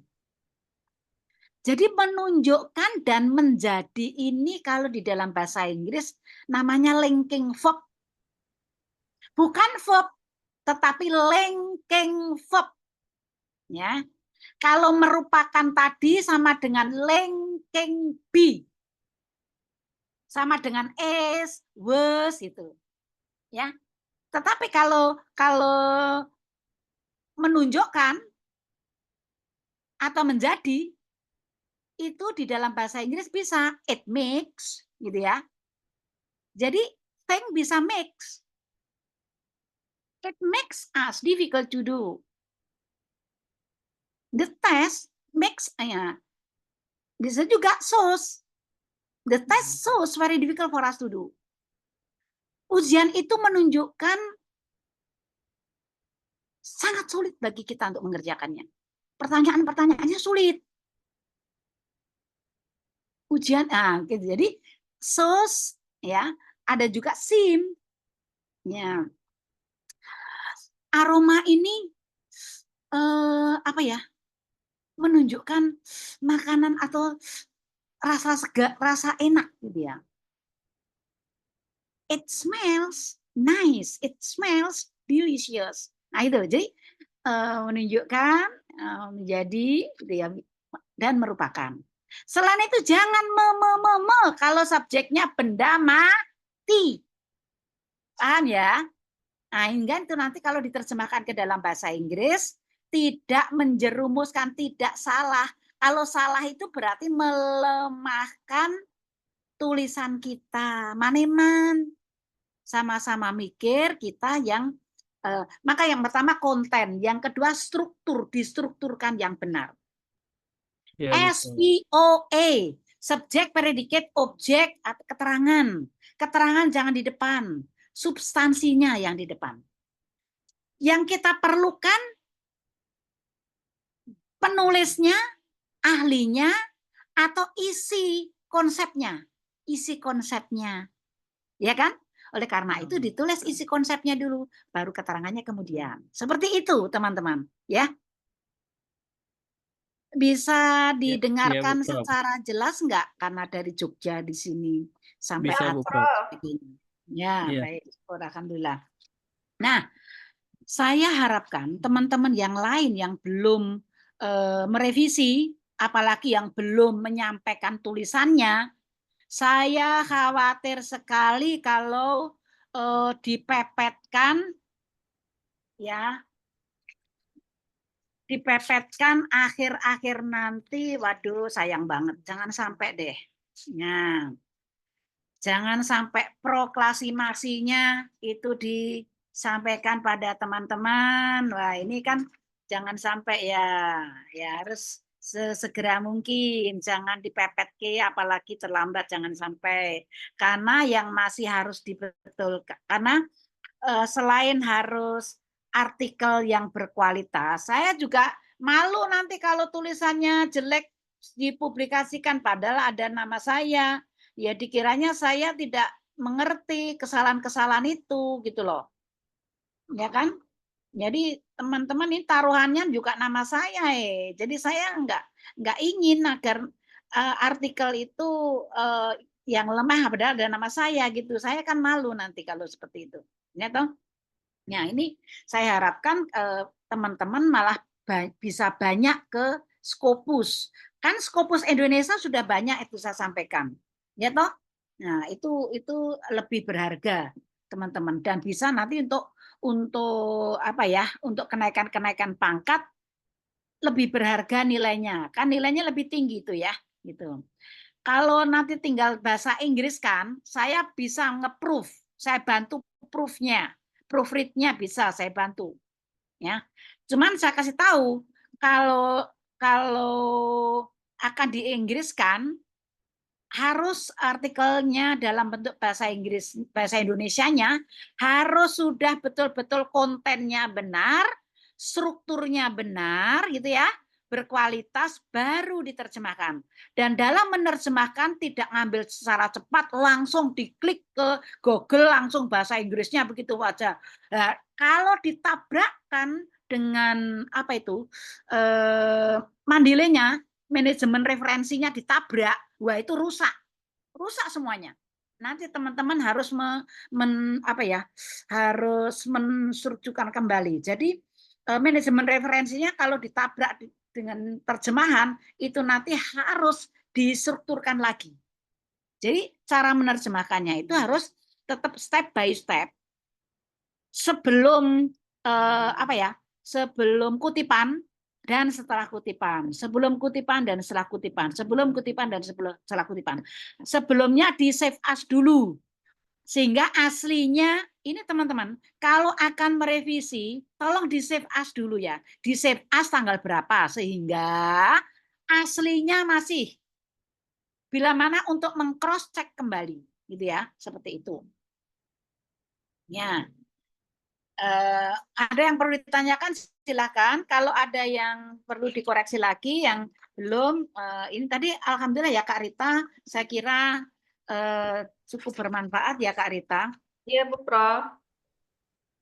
Jadi menunjukkan dan menjadi ini kalau di dalam bahasa Inggris namanya linking verb. Bukan verb, tetapi linking verb. Ya. Kalau merupakan tadi sama dengan linking be. Sama dengan is, was itu. Ya. Tetapi kalau menunjukkan atau menjadi itu di dalam bahasa Inggris bisa it makes gitu ya. Jadi thing bisa makes. It makes us difficult to do. The test makes ya. Bisa juga shows. The test shows very difficult for us to do. Ujian itu menunjukkan sangat sulit bagi kita untuk mengerjakannya. Pertanyaan-pertanyaannya sulit. Ujian, gitu. Jadi shows ya, ada juga seem. Ya. Aroma ini apa ya? Menunjukkan makanan atau rasa segar, rasa enak gitu ya. It smells nice, it smells delicious. Nah itu, jadi menunjukkan, menjadi gitu ya, dan merupakan. Selain itu jangan kalau subjeknya benda mati. Paham ya? Nah, hingga itu nanti kalau diterjemahkan ke dalam bahasa Inggris tidak menjerumuskan, tidak salah. Kalau salah itu berarti melemahkan tulisan kita. Maneman sama-sama mikir kita yang maka yang pertama konten, yang kedua struktur, distrukturkan yang benar. Ya, betul. SVOA, subjek, predicate, objek, atau keterangan. Keterangan jangan di depan, substansinya yang di depan. Yang kita perlukan penulisnya, ahlinya, atau isi konsepnya. Isi konsepnya. Ya kan? Oleh karena itu ditulis isi konsepnya dulu, baru keterangannya kemudian. Seperti itu, teman-teman. Ya. Bisa didengarkan betul. secara jelas enggak? Karena dari Jogja di sini sampai Bisa, Bu atas Prof. begini. Ya, Iya. baik. Alhamdulillah. Nah, saya harapkan teman-teman yang lain yang belum merevisi, apalagi yang belum menyampaikan tulisannya, saya khawatir sekali kalau dipepetkan, ya, dipepetkan akhir-akhir nanti, waduh sayang banget, jangan sampai deh. Nah, jangan sampai proklamasinya itu disampaikan pada teman-teman. Wah, ini kan jangan sampai ya harus sesegera mungkin, jangan dipepet ke, apalagi terlambat, jangan sampai. Karena yang masih harus dibetulkan, karena selain harus artikel yang berkualitas, saya juga malu nanti kalau tulisannya jelek dipublikasikan, padahal ada nama saya. Ya dikiranya saya tidak mengerti kesalahan-kesalahan itu, gitu loh. Ya kan? Jadi teman-teman ini taruhannya juga nama saya, jadi saya nggak ingin agar artikel itu yang lemah padahal ada nama saya gitu. Saya kan malu nanti kalau seperti itu. Ya toh? Nah, ini saya harapkan teman-teman malah bisa banyak ke Scopus. Kan Scopus Indonesia sudah banyak itu saya sampaikan. Ya toh? Nah, itu lebih berharga, teman-teman, dan bisa nanti untuk apa ya? Untuk kenaikan-kenaikan pangkat lebih berharga nilainya. Kan nilainya lebih tinggi itu ya, gitu. Kalau nanti tinggal bahasa Inggris kan, saya bisa nge-proof, saya bantu proofnya, proofread-nya bisa saya bantu. Ya, cuman saya kasih tahu kalau akan diinggriskan harus artikelnya dalam bentuk bahasa Inggris, bahasa Indonesianya harus sudah betul-betul kontennya benar, strukturnya benar, gitu ya, berkualitas, baru diterjemahkan. Dan dalam menerjemahkan tidak ngambil secara cepat, langsung diklik ke Google, langsung bahasa Inggrisnya begitu aja. Nah, kalau ditabrakkan dengan apa itu mandilenya, manajemen referensinya ditabrak, wah itu rusak semuanya. Nanti teman-teman harus harus menstructurkan kembali. Jadi manajemen referensinya kalau ditabrak dengan terjemahan itu nanti harus distrukturkan lagi. Jadi cara menerjemahkannya itu harus tetap step by step. Sebelum sebelum kutipan dan setelah kutipan, sebelum kutipan dan setelah kutipan, sebelum kutipan dan setelah kutipan. Sebelumnya di save as dulu, sehingga aslinya ini teman-teman, kalau akan merevisi, tolong di save as dulu ya, di save as tanggal berapa, sehingga aslinya masih bila mana untuk meng-cross check kembali, gitu ya, seperti itu. Ya. Ada yang perlu ditanyakan silakan. Kalau ada yang perlu dikoreksi lagi yang belum, ini tadi alhamdulillah ya Kak Rita, saya kira cukup bermanfaat ya Kak Rita. Iya, Bu Prof.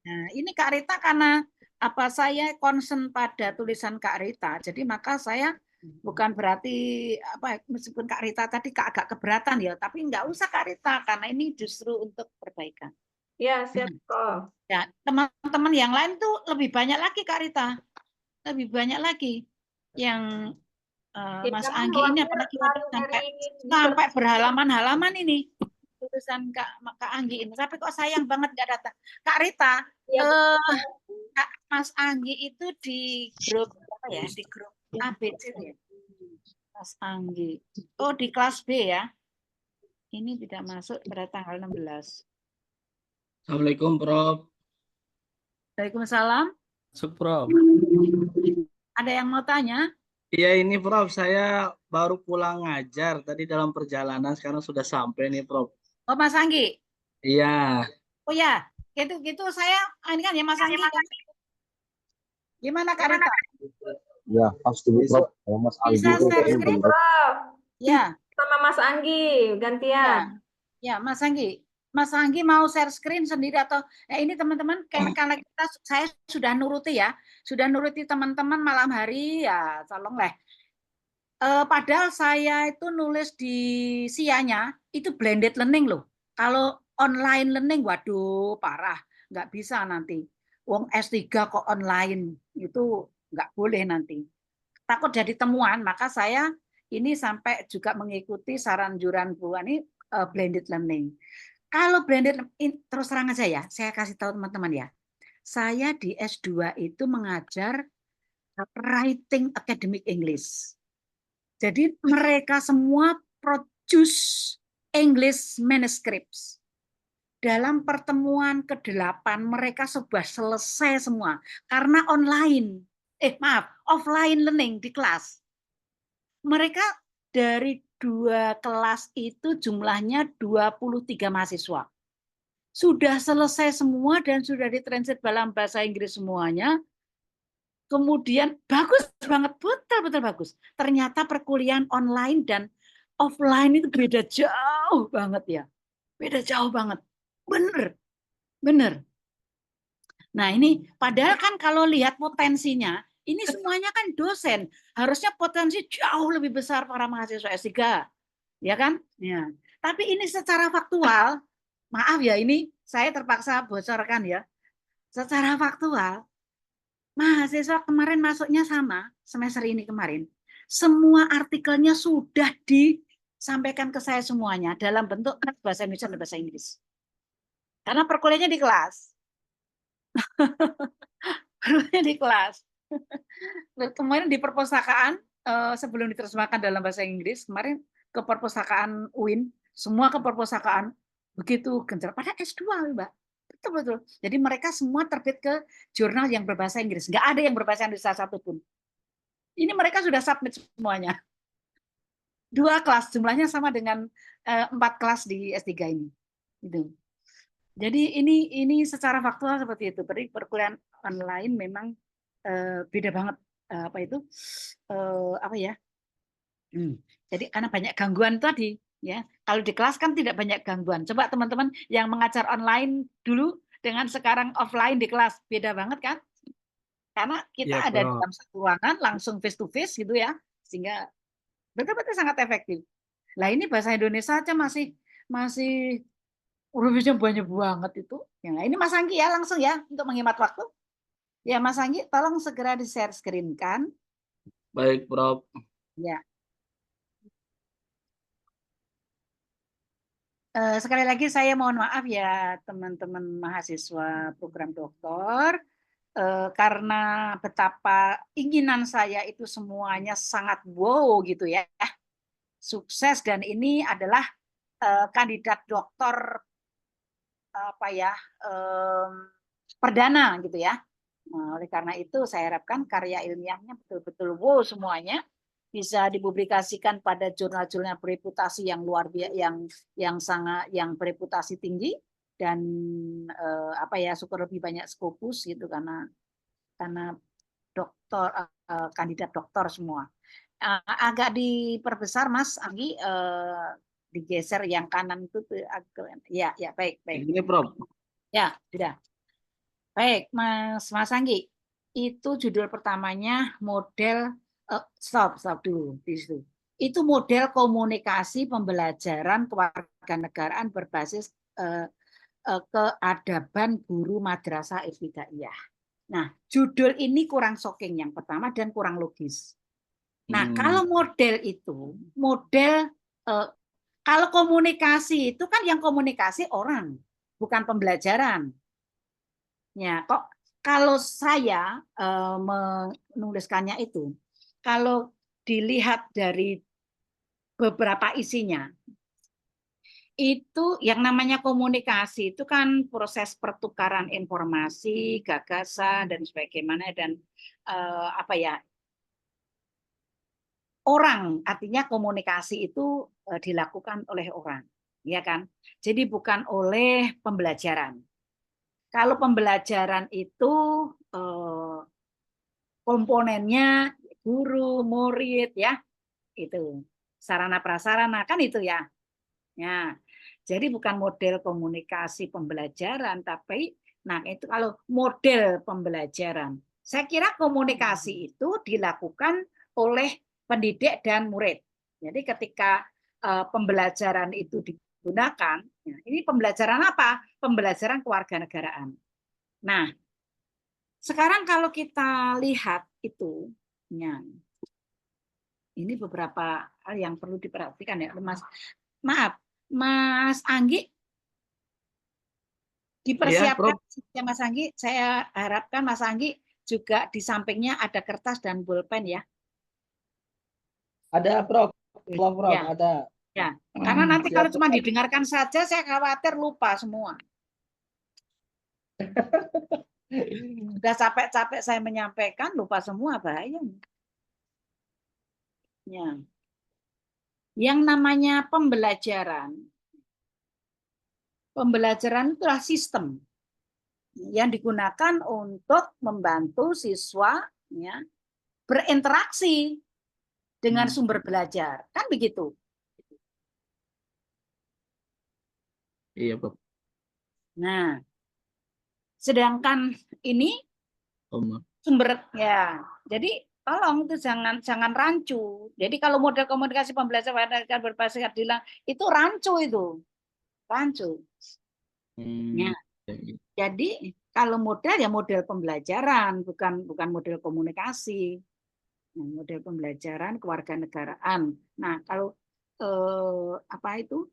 Nah, ini Kak Rita karena apa saya concern pada tulisan Kak Rita, jadi maka saya bukan berarti meskipun Kak Rita tadi agak keberatan ya, tapi nggak usah Kak Rita karena ini justru untuk perbaikan. Ya, siap, Prof. Ya, teman-teman yang lain tuh lebih banyak lagi Kak Rita, lebih banyak lagi yang Ya, Mas karena Anggi ini khawatir apalagi lari sampai dari sampai disertasi. berhalaman-halaman ini tulisan Kak Anggi ini. Tapi kok sayang banget nggak datang. Kak Rita, Ya, eh Kak Mas Anggi itu di grup apa ya? Di grup ABC itu ya. Mas Anggi. Oh, di kelas B ya. Ini tidak masuk pada tanggal 16. Assalamualaikum, Prof. Waalaikumsalam. Masuk, Prof. Ada yang mau tanya? Iya, ini Prof. Saya baru pulang ngajar tadi dalam perjalanan. Sekarang sudah sampai nih, Prof. Oh, Mas Anggi. Iya. Oh ya, gitu saya ini kan ya Mas Anggi. Gimana Kak Rita? Ya, pas dulu Prof. Kalau Mas Anggi Bisa itu share kayaknya screen? belum. Prof, Ya, sama Mas Anggi gantian. ya Mas Anggi. Mas Anggi mau share screen sendiri atau ini teman-teman karena saya sudah nuruti ya, sudah nuruti teman-teman malam hari ya, tolonglah. Padahal saya itu nulis di SIA-nya itu blended learning loh. Kalau online learning, waduh parah, nggak bisa nanti. Wong S3 kok online itu nggak boleh nanti. Takut jadi temuan, maka saya ini sampai juga mengikuti saran juran Bu ini blended learning. Kalau blended terus terang aja ya, saya kasih tahu teman-teman ya. Saya di S2 itu mengajar writing academic English. Jadi mereka semua produce English manuscripts. Dalam pertemuan ke-8 mereka sudah selesai semua karena online. Offline learning di kelas. Mereka dari 2 kelas itu jumlahnya 23 mahasiswa. Sudah selesai semua dan sudah ditranslate dalam bahasa Inggris semuanya. Kemudian bagus banget, betul-betul bagus. Ternyata perkuliahan online dan offline itu beda jauh banget ya. Beda jauh banget. Bener, bener. Nah ini padahal kan kalau lihat potensinya, ini semuanya kan dosen. Harusnya potensi jauh lebih besar para mahasiswa S3. Ya kan? Ya. Tapi ini secara faktual, maaf ya ini saya terpaksa bocorkan ya. Secara faktual, mahasiswa kemarin masuknya sama, semester ini kemarin. Semua artikelnya sudah disampaikan ke saya semuanya dalam bentuk bahasa Indonesia dan bahasa Inggris. Karena perkuliahannya di kelas. Perkuliahannya di kelas. Kemarin di perpustakaan, sebelum diterjemahkan dalam bahasa Inggris, kemarin ke perpustakaan UIN, semua ke perpustakaan, begitu gencar. Pada S2, Mbak. Betul-betul. Jadi mereka semua terbit ke jurnal yang berbahasa Inggris. Nggak ada yang berbahasa Indonesia satupun. Ini mereka sudah submit semuanya. 2 kelas, jumlahnya sama dengan 4 kelas di S3 ini. Gitu. Jadi ini secara faktual seperti itu. Perkuliahan online memang beda banget apa itu apa ya? Jadi karena banyak gangguan tadi ya. Kalau di kelas kan tidak banyak gangguan. Coba teman-teman yang mengajar online dulu dengan sekarang offline di kelas beda banget kan? Karena kita Iya, ada Prof. dalam satu ruangan langsung face to face gitu ya, sehingga betul-betul sangat efektif. Lah ini bahasa Indonesia aja masih rumusnya banyak banget itu. Ya, ini Mas Anggi ya langsung ya untuk menghemat waktu. Ya Mas Anggi, tolong segera di share screen kan. Baik, Prof. Ya. Sekali lagi saya mohon maaf ya teman-teman mahasiswa program doktor. Karena betapa inginan saya itu semuanya sangat wow gitu ya. Sukses dan ini adalah kandidat doktor apa ya perdana gitu ya. Nah, oleh karena itu saya harapkan karya ilmiahnya betul-betul wow semuanya bisa dipublikasikan pada jurnal-jurnal bereputasi yang luar biasa yang bereputasi tinggi dan apa ya syukur lebih banyak Scopus gitu karena dokter kandidat dokter semua. Agak diperbesar Mas Anggi digeser yang kanan itu ya baik. Ini, Prof. Ya, sudah. Baik, Mas Anggi. Itu judul pertamanya model stop dulu di situ. Itu model komunikasi pembelajaran kewarganegaraan berbasis keadaban guru madrasah ibtidaiyah. Nah, judul ini kurang shocking yang pertama dan kurang logis. Nah, kalau model itu, kalau komunikasi itu kan yang komunikasi orang, bukan pembelajaran. Ya, kok kalau saya menuliskannya itu, kalau dilihat dari beberapa isinya, itu yang namanya komunikasi itu kan proses pertukaran informasi, gagasan dan sebagaimana dan apa ya? Orang, artinya komunikasi itu dilakukan oleh orang, ya kan? Jadi bukan oleh pembelajaran. Kalau pembelajaran itu komponennya guru, murid, ya, itu sarana prasarana kan itu ya. Ya, jadi bukan model komunikasi pembelajaran, tapi nah itu kalau model pembelajaran. Saya kira komunikasi itu dilakukan oleh pendidik dan murid. Jadi ketika pembelajaran itu digunakan, ya, ini pembelajaran apa? Pembelajaran kewarganegaraan. Nah, sekarang kalau kita lihat itu, ya, ini beberapa hal yang perlu diperhatikan ya, Mas. Maaf, Mas Anggi, dipersiapkan ya, Mas Anggi. Saya harapkan Mas Anggi juga di sampingnya ada kertas dan pulpen ya. Ada, Prof. Prof, Ya. ada. Ya, karena nanti kalau cuma didengarkan saja, saya khawatir lupa semua. Sudah capek-capek saya menyampaikan, lupa semua, bahaya. Ya. Yang namanya pembelajaran itu adalah sistem yang digunakan untuk membantu siswa ya, berinteraksi dengan sumber belajar. Kan begitu? Iya, Prof. Nah, sedangkan ini sumber ya. Jadi tolong itu jangan rancu. Jadi kalau model komunikasi pembelajaran berbasis keadilan itu rancu itu. Rancu. Ya. Jadi kalau model ya model pembelajaran, bukan model komunikasi. Nah, model pembelajaran kewarganegaraan. Nah, kalau apa itu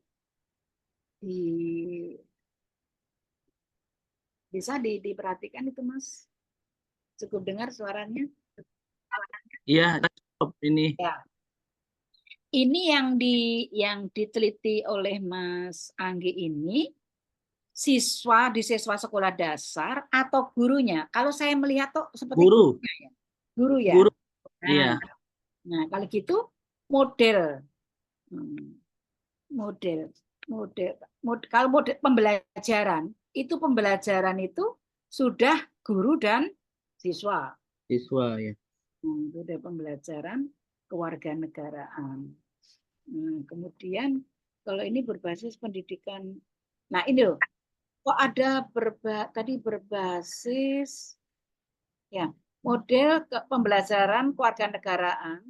bisa diperhatikan itu, Mas. Cukup dengar suaranya? Iya, ini. Ya. Ini yang diteliti oleh Mas Anggi ini siswa di siswa sekolah dasar atau gurunya. Kalau saya melihat tuh seperti Guru. Guru ya. Guru. Nah, Iya. Nah, kalau gitu model kalau model pembelajaran itu sudah guru dan siswa. Siswa ya. Model pembelajaran kewarganegaraan. Kemudian kalau ini berbasis pendidikan. Nah, ini loh. Kok ada tadi berbasis ya, model pembelajaran kewarganegaraan.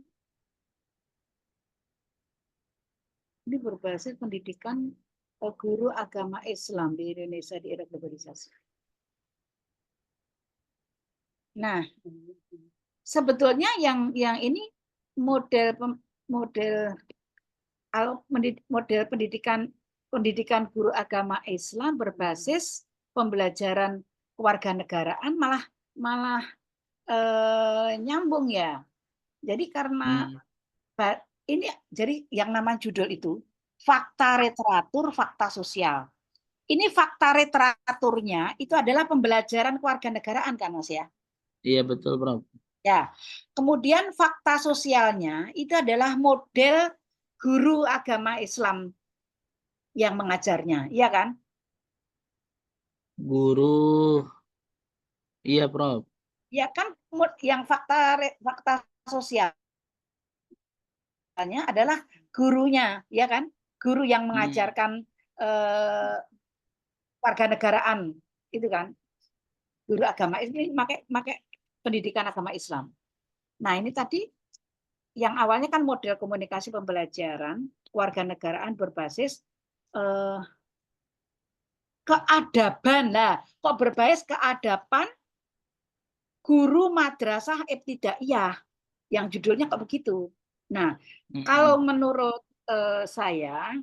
Ini berbasis pendidikan guru agama Islam di Indonesia di era globalisasi. Nah, sebetulnya yang ini model pendidikan guru agama Islam berbasis pembelajaran kewarganegaraan malah nyambung ya. Jadi karena ini jadi yang nama judul itu fakta literatur, fakta sosial. Ini fakta literaturnya itu adalah pembelajaran kewarganegaraan kan Mas ya? Iya betul, Prof. Ya. Kemudian fakta sosialnya itu adalah model guru agama Islam yang mengajarnya, iya kan? Guru. Iya, Prof. Ya kan yang fakta sosialnya adalah gurunya, ya kan? Guru yang mengajarkan warganegaraan itu kan. Guru agama ini pakai pendidikan agama Islam. Nah, ini tadi yang awalnya kan model komunikasi pembelajaran kewarganegaraan berbasis keadaban. Lah, kok berbasis keadaban guru madrasah ibtidaiyah yang judulnya kok begitu. Nah, kalau menurut saya,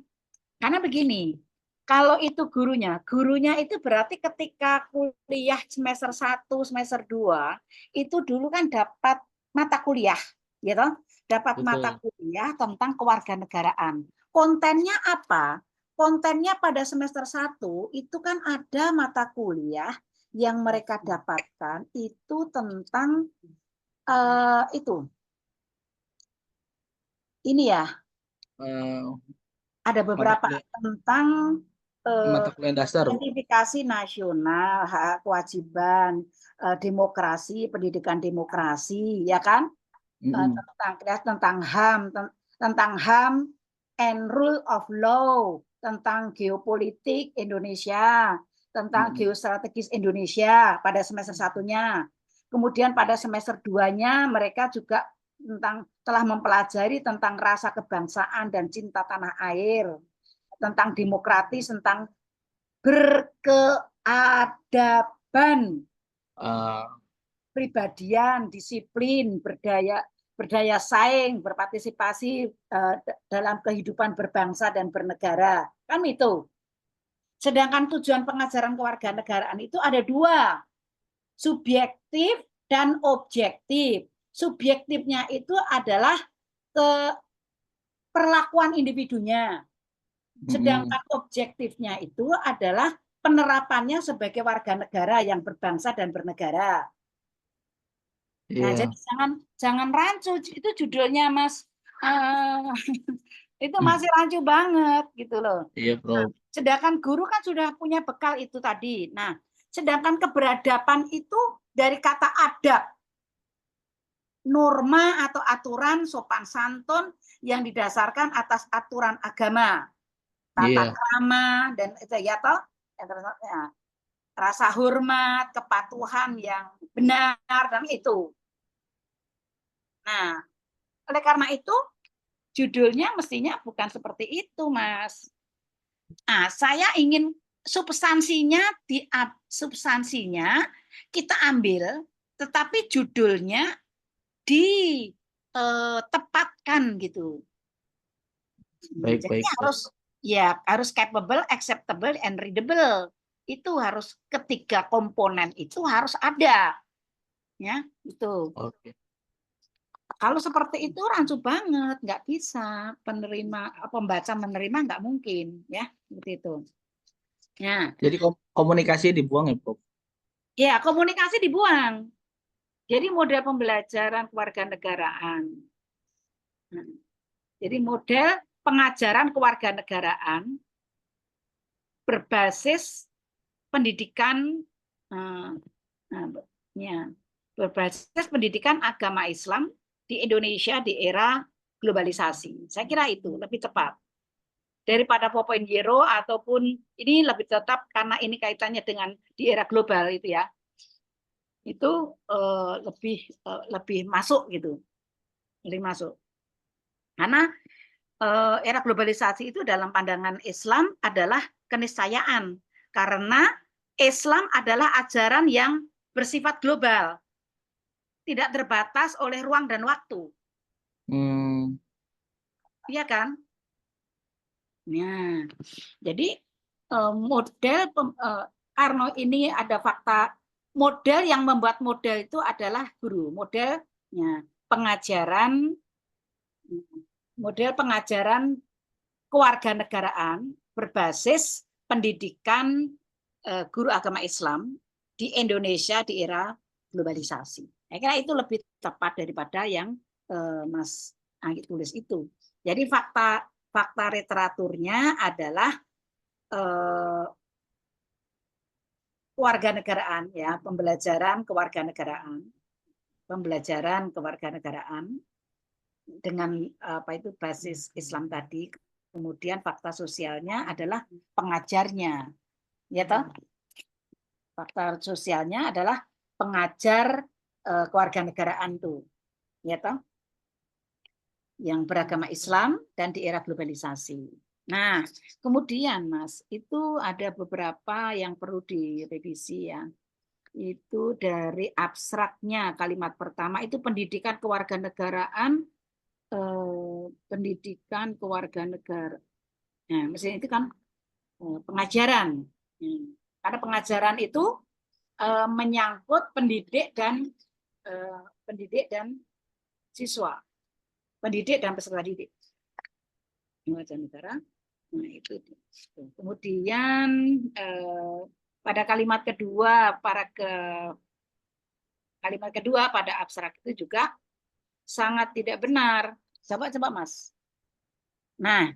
karena begini, kalau itu gurunya itu berarti ketika kuliah semester 1, semester 2, itu dulu kan dapat mata kuliah, gitu. Dapat mata Betul. kuliah tentang kewarganegaraan. Kontennya apa? Kontennya pada semester 1 itu kan ada mata kuliah yang mereka dapatkan itu tentang itu. Ini ya, Eh, ada mata beberapa kuliah tentang mata kuliah dasar. identifikasi nasional, hak kewajiban, demokrasi, pendidikan demokrasi, ya kan? Tentang HAM and rule of law, tentang geopolitik Indonesia, tentang geostrategis Indonesia pada semester 1-nya. Kemudian pada semester 2-nya mereka juga telah mempelajari tentang rasa kebangsaan dan cinta tanah air, tentang demokratis, tentang berkeadaban, pribadian, disiplin, berdaya saing, berpartisipasi dalam kehidupan berbangsa dan bernegara. Kan itu. Sedangkan tujuan pengajaran kewarganegaraan itu ada 2, subjektif dan objektif. Subjektifnya itu adalah perlakuan individunya. Sedangkan objektifnya itu adalah penerapannya sebagai warga negara yang berbangsa dan bernegara. Nah, jadi jangan rancu, itu judulnya Mas. Itu masih rancu banget gitu loh. Iya, Bro. Sedangkan guru kan sudah punya bekal itu tadi. Nah, sedangkan keberadaban itu dari kata adab. Norma atau aturan sopan santun yang didasarkan atas aturan agama. Tata krama dan itu ya toh, rasa hormat, kepatuhan yang benar dan itu. Nah, oleh karena itu judulnya mestinya bukan seperti itu, Mas. Nah, saya ingin substansinya kita ambil, tetapi judulnya ditepatkan gitu. Jadi harus capable, acceptable, and readable. Itu harus ketiga komponen itu harus ada, ya itu. Oke. Kalau seperti itu rancu banget, nggak bisa pembaca menerima nggak mungkin, ya seperti itu. Ya. Jadi komunikasi dibuang ya, Prof? Ya, komunikasi dibuang. Jadi model pembelajaran kewarganegaraan. Jadi model pengajaran kewarganegaraan berbasis pendidikan berbasis pendidikan agama Islam di Indonesia di era globalisasi. Saya kira itu lebih tepat daripada 4.0 ataupun ini lebih tetap karena ini kaitannya dengan di era global itu ya. Itu lebih masuk gitu. Lebih masuk. Karena era globalisasi itu dalam pandangan Islam adalah keniscayaan karena Islam adalah ajaran yang bersifat global, tidak terbatas oleh ruang dan waktu. Iya kan? Nah, jadi model Karno ini ada fakta model yang membuat model itu adalah guru. Modelnya model pengajaran kewarganegaraan berbasis pendidikan guru agama Islam di Indonesia di era globalisasi. Saya kira itu lebih tepat daripada yang Mas Anggi tulis itu. Jadi fakta literaturnya adalah kewarganegaraan ya, pembelajaran kewarganegaraan dengan basis Islam tadi. Kemudian fakta sosialnya adalah pengajarnya, ya toh? Fakta sosialnya adalah pengajar kewarganegaraan itu, ya toh? Yang beragama Islam dan di era globalisasi. Nah, kemudian Mas, itu ada beberapa yang perlu direvisi ya. Itu dari abstraknya kalimat pertama itu pendidikan kewarganegaraan pendidikan kewarganegaraan. Nah, misalnya itu kan pengajaran. Karena pengajaran itu menyangkut pendidik dan siswa, pendidik dan peserta didik. Warga negara. Nah, itu. Kemudian pada kalimat kedua pada abstrak itu juga sangat tidak benar. Coba Mas. Nah,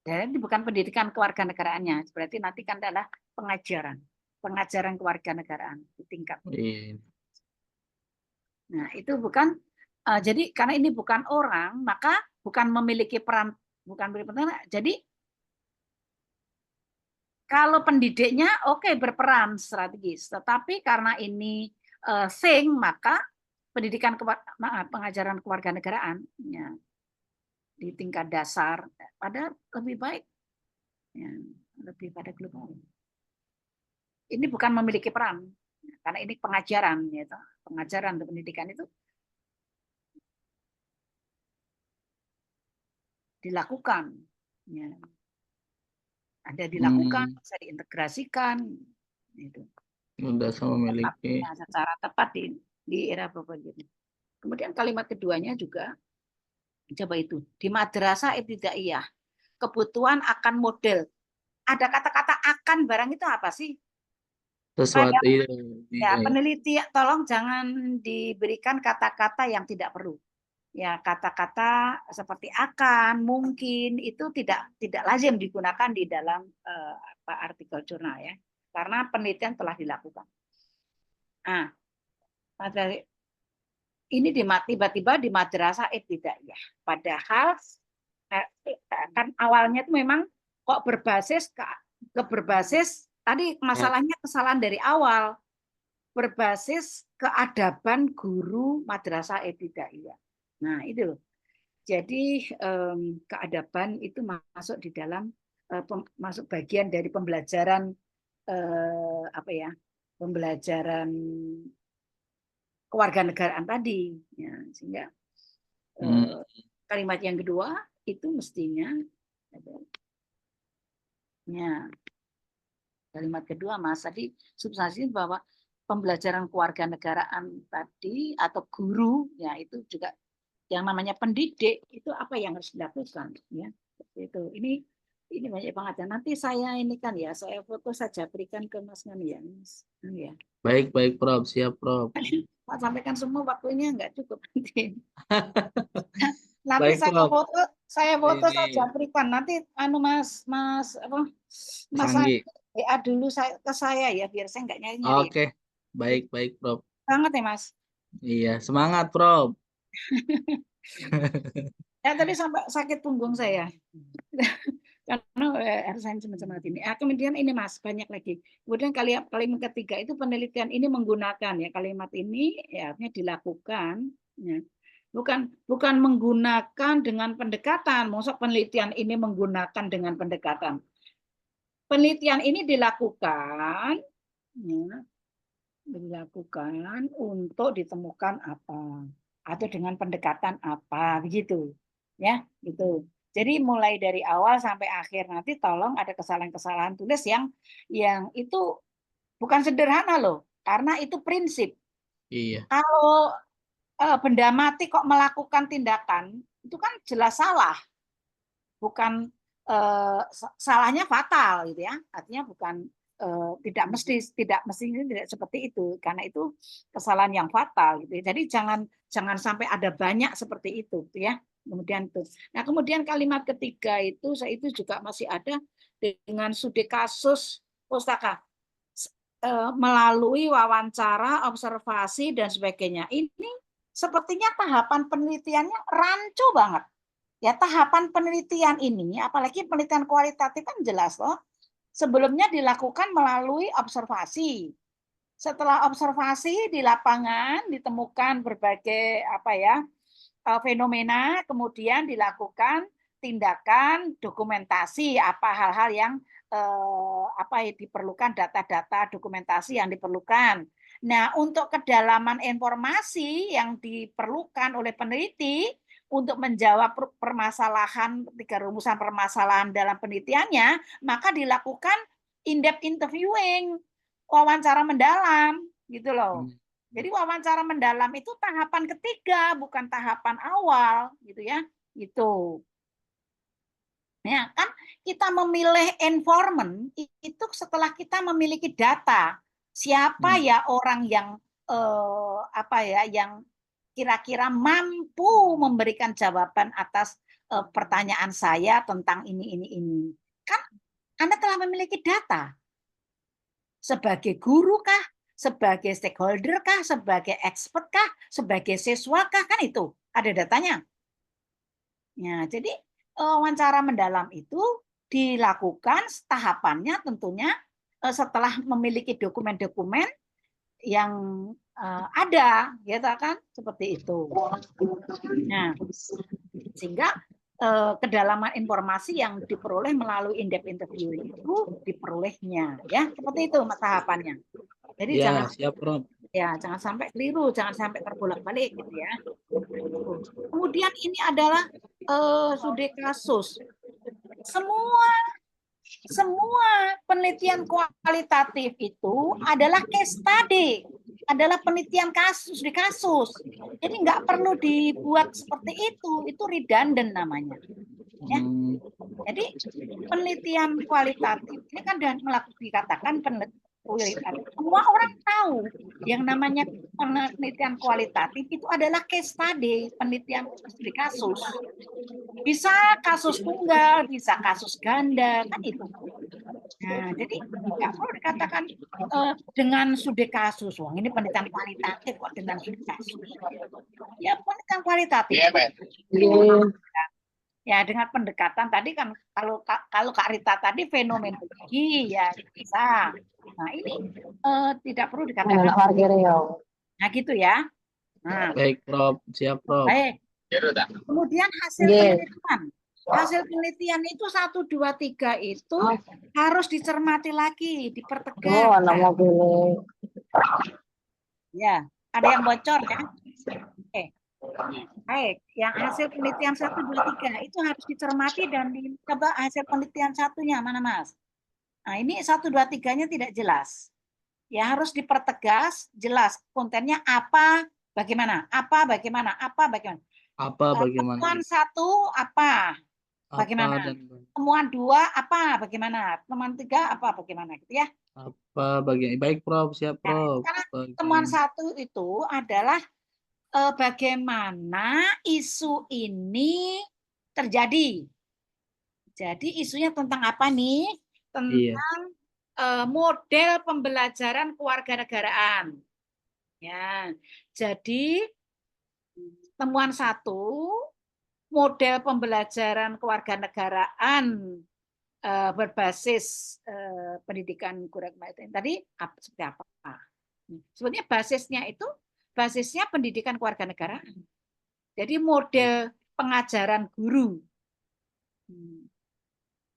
jadi bukan pendidikan kewarganegaraannya, berarti nanti kan adalah pengajaran kewarganegaraan di tingkat. Iya. Nah, itu bukan jadi karena ini bukan orang, maka bukan memiliki peran, bukan berperan. Jadi kalau pendidiknya oke, berperan strategis, tetapi karena ini thing, maka pengajaran kewarganegaraan ya, di tingkat dasar pada lebih baik, ya, lebih pada global. Ini bukan memiliki peran, karena ini pengajaran, gitu. Pengajaran untuk pendidikan itu dilakukan, ya. Ada dilakukan, bisa diintegrasikan, itu. Udah sama memiliki. Secara tepat di era ini. Kemudian kalimat keduanya juga coba itu di madrasah ibtidaiyah kebutuhan akan model. Ada kata-kata akan barang itu apa sih? Sesuatu ya, peneliti tolong jangan diberikan kata-kata yang tidak perlu. Ya, kata-kata seperti akan, mungkin itu tidak lazim digunakan di dalam artikel jurnal ya. Karena penelitian telah dilakukan. Nah, ini tiba-tiba di madrasah ibtidaiyah. Padahal kan awalnya itu memang kok berbasis tadi masalahnya kesalahan dari awal, berbasis keadaban guru madrasah ibtidaiyah. Nah, itu loh. Jadi keadaban itu masuk di dalam masuk bagian dari pembelajaran pembelajaran kewarganegaraan tadi, ya, sehingga kalimat yang kedua itu mestinya ya, kalimat kedua Mas tadi substansi bahwa pembelajaran kewarganegaraan tadi atau guru ya itu juga yang namanya pendidik itu apa yang harus dilakukan ya itu ini banyak banget ya. Nanti saya ini kan ya saya foto saja berikan ke Mas Ngani ya. Baik Prof, siap Prof. Pak sampaikan semua waktunya nggak cukup nanti. Nanti Baik, saya foto ini. saja berikan nanti Mas Sanggi. WA dulu ke saya ya biar saya nggak nyari. Oke. Baik Prof. Banget ya Mas. Iya, semangat Prof. Ya tadi sampai sakit punggung saya. Karena harus saya macam-macam ini. Kemudian ini Mas, banyak lagi. Kemudian kalimat ketiga itu penelitian ini menggunakan ya kalimat ini ya artinya dilakukan ya. Bukan menggunakan dengan pendekatan. Maksud penelitian ini menggunakan dengan pendekatan. Penelitian ini dilakukan ya, untuk ditemukan apa atau dengan pendekatan apa begitu ya gitu. Jadi mulai dari awal sampai akhir nanti tolong ada kesalahan-kesalahan tulis yang itu bukan sederhana loh karena itu prinsip. Iya. Kalau benda mati kok melakukan tindakan itu kan jelas salah, bukan salahnya fatal gitu ya, artinya bukan tidak mesti tidak seperti itu karena itu kesalahan yang fatal gitu. Jadi jangan sampai ada banyak seperti itu ya. Kemudian itu. Nah, kemudian kalimat ketiga itu juga masih ada dengan studi kasus pustaka melalui wawancara, observasi dan sebagainya. Ini sepertinya tahapan penelitiannya rancu banget. Ya, tahapan penelitian ini apalagi penelitian kualitatif kan jelas loh. Sebelumnya dilakukan melalui observasi. Setelah observasi di lapangan ditemukan berbagai fenomena, kemudian dilakukan tindakan dokumentasi apa hal-hal yang diperlukan, data-data dokumentasi yang diperlukan. Nah, untuk kedalaman informasi yang diperlukan oleh peneliti untuk menjawab permasalahan, tiga rumusan permasalahan dalam penelitiannya, maka dilakukan in-depth interviewing, wawancara mendalam, gitu loh. Jadi wawancara mendalam itu tahapan ketiga, bukan tahapan awal, gitu ya. Gitu. Ya, kan kita memilih informan itu setelah kita memiliki data. Siapa ya orang yang yang kira-kira mampu memberikan jawaban atas pertanyaan saya tentang ini. Kan Anda telah memiliki data. Sebagai guru kah? Sebagai stakeholder kah? Sebagai expert kah? Sebagai siswa kah? Kan itu ada datanya. Ya, jadi wawancara mendalam itu dilakukan tahapannya tentunya setelah memiliki dokumen-dokumen yang ada, gitu kan, seperti itu. Nah, sehingga kedalaman informasi yang diperoleh melalui in-depth interview itu diperolehnya, ya, seperti itu tahapannya. Jadi Ya, siap, Prof. jangan sampai keliru, jangan sampai terbolak-balik, gitu ya. Kemudian ini adalah studi kasus. Semua penelitian kualitatif itu adalah case study, adalah penelitian kasus di kasus. Jadi nggak perlu dibuat seperti itu redundant namanya. Ya. Jadi penelitian kualitatif ini kan dikatakan penelitian kualitatif. Semua orang tahu yang namanya penelitian kualitatif itu adalah case study, penelitian studi kasus. Bisa kasus tunggal, bisa kasus ganda, kan itu. Nah, jadi nggak perlu dikatakan dengan studi kasus. Wah, ini penelitian kualitatif kok dengan studi kasus. Ya, penelitian kualitatif. Ya, dengan pendekatan tadi kan kalau Kak Rita tadi fenomenologi ya bisa. Nah, ini tidak perlu dikatakan. Nah, gitu ya. Nah, Baik, Prof. Siap, Prof. baik. Kemudian hasil penelitian. Hasil penelitian itu 1, 2, 3 itu harus dicermati lagi, dipertegas. Ya, ada yang bocor ya? Oke. Baik, yang hasil penelitian 1, 2, 3 itu harus dicermati dan dicoba hasil penelitian satunya mana Mas? Nah, ini 1, 2, 3-nya tidak jelas. Ya harus dipertegas, jelas kontennya apa, bagaimana, apa, bagaimana, apa, bagaimana. Apa, bagaimana? Temuan 1 apa, bagaimana. Temuan 2 apa, bagaimana. Temuan 3 apa, bagaimana, gitu ya. Apa, bagaimana? Baik, Prof. Siap, Prof. Karena temuan 1 itu adalah bagaimana isu ini terjadi. Jadi isunya tentang apa nih? Tentang model pembelajaran kewarganegaraan. Ya, jadi temuan 1 model pembelajaran kewarganegaraan berbasis pendidikan kewarganegaraan tadi seperti apa? Sebenarnya basisnya pendidikan kewarganegaraan. Jadi model pengajaran guru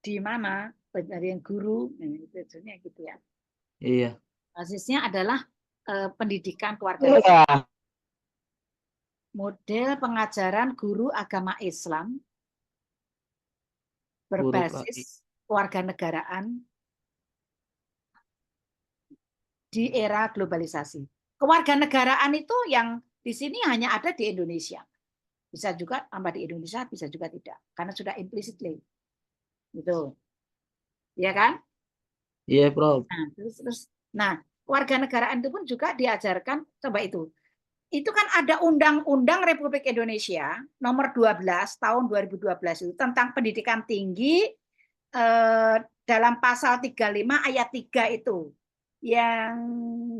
di mana pengajaran guru, itu gitu ya. Iya. Basisnya adalah pendidikan kewarganegaraan. Model pengajaran guru agama Islam berbasis kewarganegaraan di era globalisasi. Kewarganegaraan itu yang di sini hanya ada di Indonesia. Bisa juga tambah di Indonesia, bisa juga tidak. Karena sudah implicitly. Gitu. Iya kan? Iya, Prof. Nah, kewarganegaraan itu pun juga diajarkan, coba itu. Itu kan ada Undang-Undang Republik Indonesia nomor 12 tahun 2012 itu tentang pendidikan tinggi dalam pasal 35 ayat 3 itu yang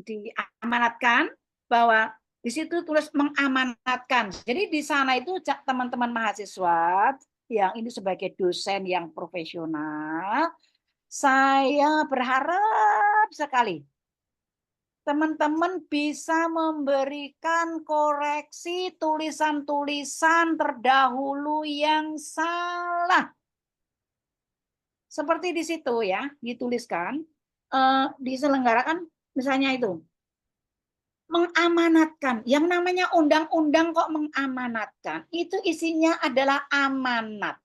diamanatkan bahwa di situ tulis mengamanatkan. Jadi di sana itu teman-teman mahasiswa yang ini sebagai dosen yang profesional, saya berharap sekali teman-teman bisa memberikan koreksi tulisan-tulisan terdahulu yang salah. Seperti di situ ya, dituliskan, diselenggarakan misalnya itu. mengamanatkan. Yang namanya undang-undang kok mengamanatkan? Itu isinya adalah amanat.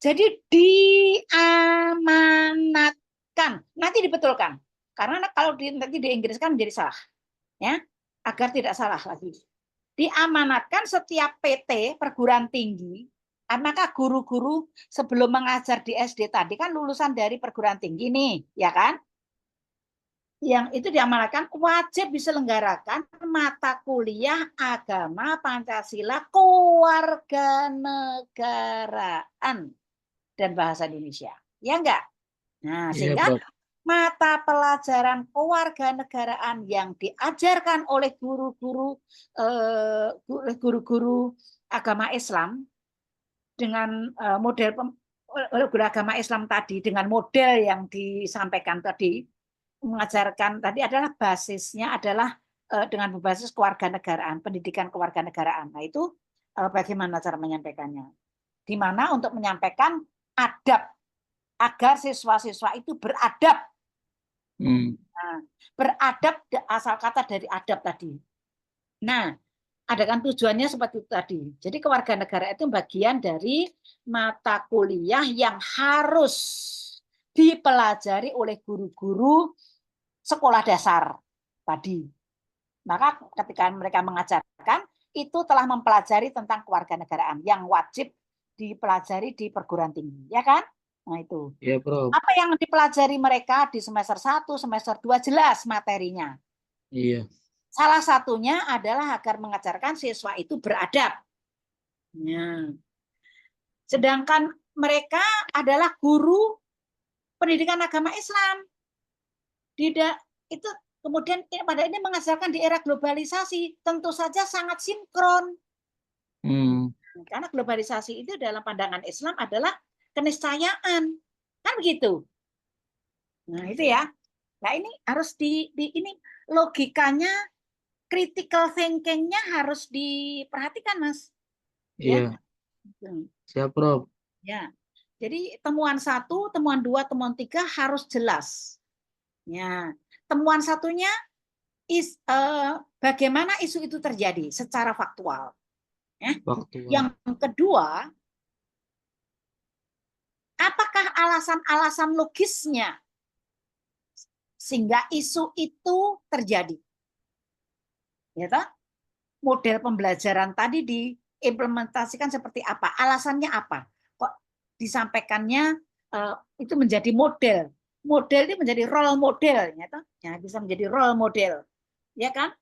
Jadi diamanatkan. Nanti dibetulkan. Karena kalau nanti di Inggris kan menjadi salah. Ya, agar tidak salah lagi. Diamanatkan setiap PT perguruan tinggi, maka guru-guru sebelum mengajar di SD tadi kan lulusan dari perguruan tinggi nih, ya kan? Yang itu diamanatkan wajib diselenggarakan mata kuliah agama Pancasila kewarganegaraan dan bahasa Indonesia. Ya enggak? Nah, Iya, sehingga Prof. mata pelajaran kewarganegaraan yang diajarkan oleh guru-guru agama Islam dengan model guru agama Islam tadi dengan model yang disampaikan tadi mengajarkan tadi adalah basisnya adalah dengan berbasis kewarganegaraan, pendidikan kewarganegaraan. Nah, itu bagaimana cara menyampaikannya? Di mana untuk menyampaikan adab agar siswa-siswa itu beradab. Nah, beradab asal kata dari adab tadi. Nah, ada kan tujuannya seperti itu tadi. Jadi kewarganegaraan itu bagian dari mata kuliah yang harus dipelajari oleh guru-guru sekolah dasar tadi. Maka ketika mereka mengajarkan, itu telah mempelajari tentang kewarganegaraan yang wajib dipelajari di perguruan tinggi, ya kan? Nah, itu. Iya, Prof. Apa yang dipelajari mereka di semester 1, semester 2 jelas materinya. Iya. Salah satunya adalah agar mengajarkan siswa itu beradab. Ya. Sedangkan mereka adalah guru pendidikan agama Islam. Tidak itu kemudian pada ini mengajarkan di era globalisasi, tentu saja sangat sinkron. Karena globalisasi itu dalam pandangan Islam adalah keniscayaan. Kan begitu. Nah, itu ya. Nah, ini harus ini logikanya, critical thinking-nya harus diperhatikan, Mas. Iya. Ya. Siap, Prof. Ya. Jadi temuan 1, temuan 2, temuan 3 harus jelas. Ya. Temuan satunya bagaimana isu itu terjadi secara faktual. Ya. Faktual. Yang kedua, apakah alasan-alasan logisnya sehingga isu itu terjadi? Ya, toh? Model pembelajaran tadi diimplementasikan seperti apa? Alasannya apa? Kok disampaikannya itu menjadi model? Model itu menjadi role model, ya, toh? Ya, bisa menjadi role model, ya kan?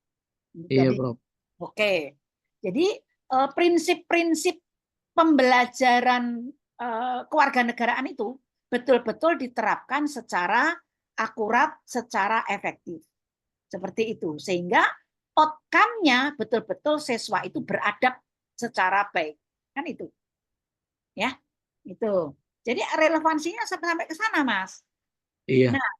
Iya, Jadi, Prof. oke. Jadi prinsip-prinsip pembelajaran kewarganegaraan itu betul-betul diterapkan secara akurat, secara efektif. Seperti itu. Sehingga outcome-nya betul-betul siswa itu beradab secara baik. Kan itu. Ya, itu. Jadi relevansinya sampai ke sana, Mas. Iya. Nah,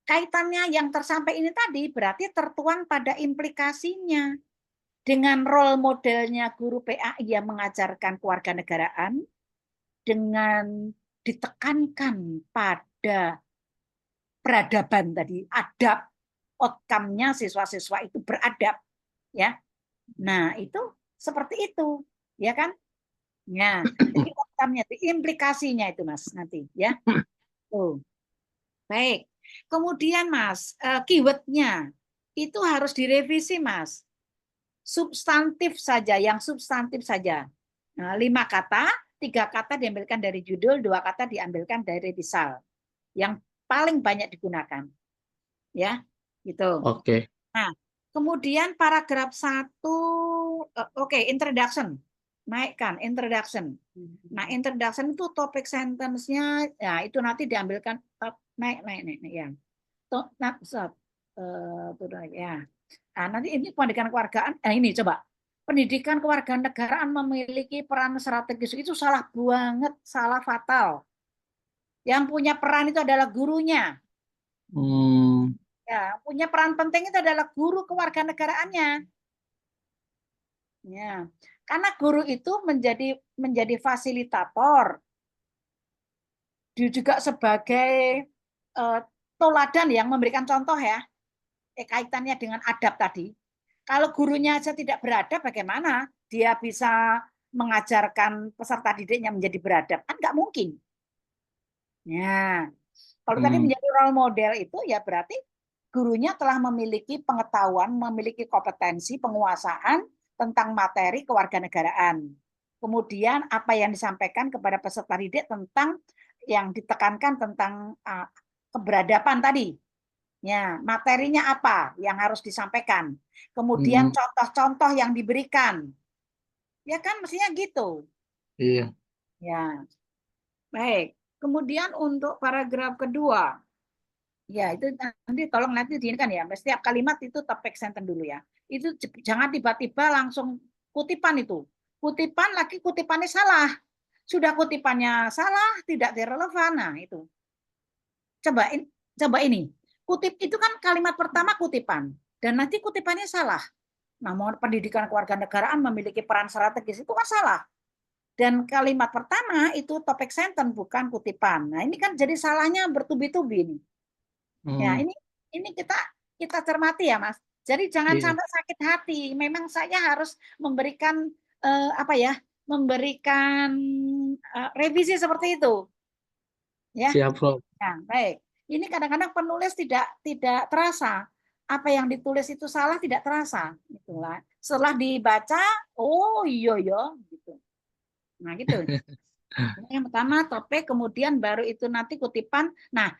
kaitannya yang tersampai ini tadi berarti tertuang pada implikasinya. Dengan role modelnya guru PAI yang mengajarkan kewarganegaraan, dengan ditekankan pada peradaban tadi, adab, outcome-nya siswa-siswa itu beradab, ya. Nah, itu seperti itu, ya kan? Nah, jadi outcome-nya, implikasinya itu, Mas, nanti, ya. Tuh. Baik. Kemudian, Mas, keyword-nya itu harus direvisi, Mas. Substantif saja, yang substantif saja. Nah, 5 kata, 3 kata diambilkan dari judul, 2 kata diambilkan dari risal. Yang paling banyak digunakan. Ya, gitu. Oke. Nah, kemudian paragraf 1, oke, introduction. Naikkan, introduction. Nah, introduction itu topik sentence-nya, ya itu nanti diambilkan, naik, ya. Ya. Nah, nanti ini pendidikan kewargaan, ini coba. Pendidikan kewarganegaraan memiliki peran strategis, itu salah banget, salah fatal. Yang punya peran itu adalah gurunya. Ya, punya peran penting itu adalah guru kewarganegaraannya. Ya, karena guru itu menjadi fasilitator. Dia juga sebagai toladan yang memberikan contoh ya, kaitannya dengan adab tadi. Kalau gurunya aja tidak beradab, bagaimana dia bisa mengajarkan peserta didiknya menjadi beradab? Kan nggak mungkin. Ya, kalau tadi menjadi role model itu ya berarti gurunya telah memiliki pengetahuan, memiliki kompetensi, penguasaan tentang materi kewarganegaraan. Kemudian apa yang disampaikan kepada peserta didik tentang yang ditekankan tentang keberadaban tadi. Ya, materinya apa yang harus disampaikan. Kemudian contoh-contoh yang diberikan. Ya kan mestinya gitu. Iya. Ya. Baik. Kemudian untuk paragraf kedua. Ya, itu nanti tolong nanti diinkan ya. Setiap kalimat itu topik sentence dulu ya. Itu jangan tiba-tiba langsung kutipan itu. Kutipan lagi kutipannya salah. Sudah kutipannya salah, tidak relevan. Nah, itu. Coba ini. Kutip itu kan kalimat pertama kutipan dan nanti kutipannya salah. Namun pendidikan kewarganegaraan memiliki peran strategis itu kan salah. Dan kalimat pertama itu topik sentence bukan kutipan. Nah, ini kan jadi salahnya bertubi-tubi nih. Ya, ini kita cermati ya, Mas. Jadi jangan sampai sakit hati. Memang saya harus memberikan memberikan revisi seperti itu. Ya. Siap, Prof. Nah, baik. Ini kadang-kadang penulis tidak terasa apa yang ditulis itu salah, tidak terasa. Itulah. Setelah dibaca, oh iya ya, gitu. Nah, gitu. Yang pertama topik, kemudian baru itu nanti kutipan. Nah,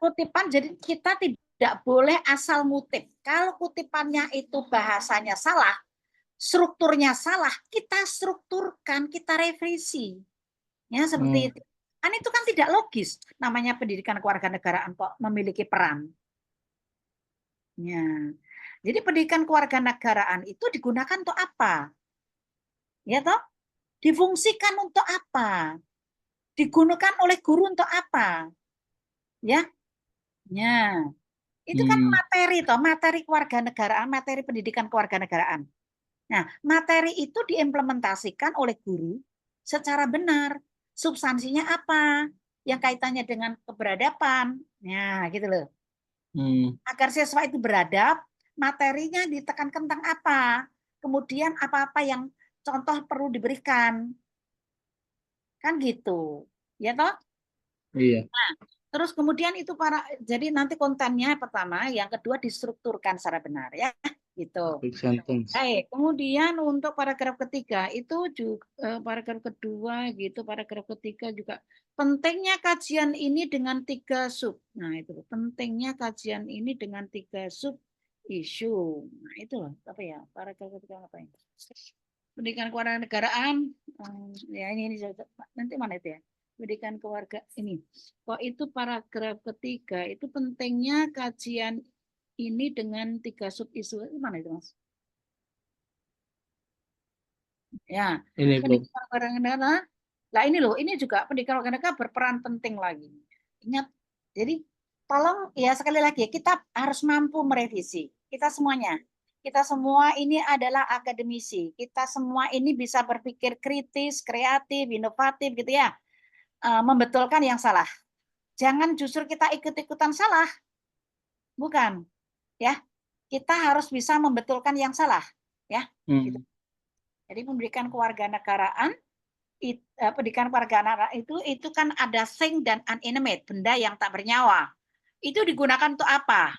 kutipan jadi kita tidak boleh asal ngutip. Kalau kutipannya itu bahasanya salah, strukturnya salah, kita strukturkan, kita revisi. Ya, seperti itu. Kan itu kan tidak logis. Namanya pendidikan kewarganegaraan kok memiliki peran. Ya. Jadi pendidikan kewarganegaraan itu digunakan untuk apa? Ya toh? Difungsikan untuk apa? Digunakan oleh guru untuk apa? Ya. Ya. Itu kan materi toh, materi kewarganegaraan, materi pendidikan kewarganegaraan. Nah, materi itu diimplementasikan oleh guru secara benar. Substansinya apa? Yang kaitannya dengan keberadaban. Nah, gitu loh. Agar siswa itu beradab, materinya ditekankan tentang apa? Kemudian apa-apa yang contoh perlu diberikan. Kan gitu. Ya toh? Iya. Nah, terus kemudian itu jadi nanti kontennya pertama, yang kedua distrukturkan secara benar ya. Gitu. Baik, kemudian untuk paragraf ketiga itu juga paragraf kedua gitu, paragraf ketiga juga pentingnya kajian ini dengan 3 sub. Nah, itu pentingnya kajian ini dengan 3 sub isu. Nah, itu apa ya? Paragraf ketiga apa ini? Pendidikan kewarganegaraan ya ini nanti mana itu ya? Pendidikan keluarga ini. Kok itu paragraf ketiga itu pentingnya kajian ini dengan 3 sub isu. Mana itu, Mas? Ya, ini pendidikan kewarganegaraan. Nah, ini loh, ini juga pendidikan kewarganegaraan berperan penting lagi. Ingat, jadi tolong ya sekali lagi kita harus mampu merevisi. Kita semuanya. Kita semua ini adalah akademisi. Kita semua ini bisa berpikir kritis, kreatif, inovatif gitu ya. Membetulkan yang salah. Jangan justru kita ikut-ikutan salah. Bukan. Ya. Kita harus bisa membetulkan yang salah, ya. Gitu. Jadi pendidikan kewarganegaraan pendidikan kewarganegaraan itu kan ada thing dan unanimate, benda yang tak bernyawa. Itu digunakan untuk apa?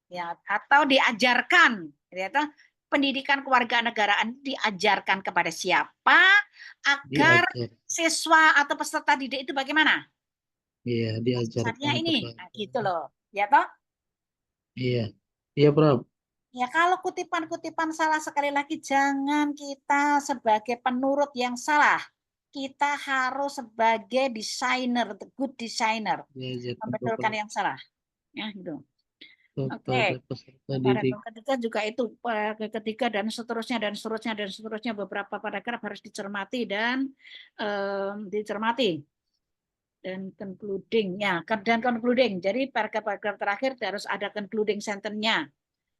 Ya, atau diajarkan, ya, pendidikan kewarganegaraan diajarkan kepada siapa agar siswa atau peserta didik itu bagaimana? Iya, diajarkan ini, nah, gitu loh, ya toh? Iya, iya, Prof. Ya kalau kutipan-kutipan salah sekali lagi jangan kita sebagai penurut yang salah. Kita harus sebagai desainer, the good designer, membetulkan yang salah. Ya, gitu. Oke. Paragraf ketiga juga itu ketiga dan seterusnya beberapa paragraf harus dicermati dan dan concluding ya dan concluding. Jadi paragraf terakhir harus ada concluding sentence-nya.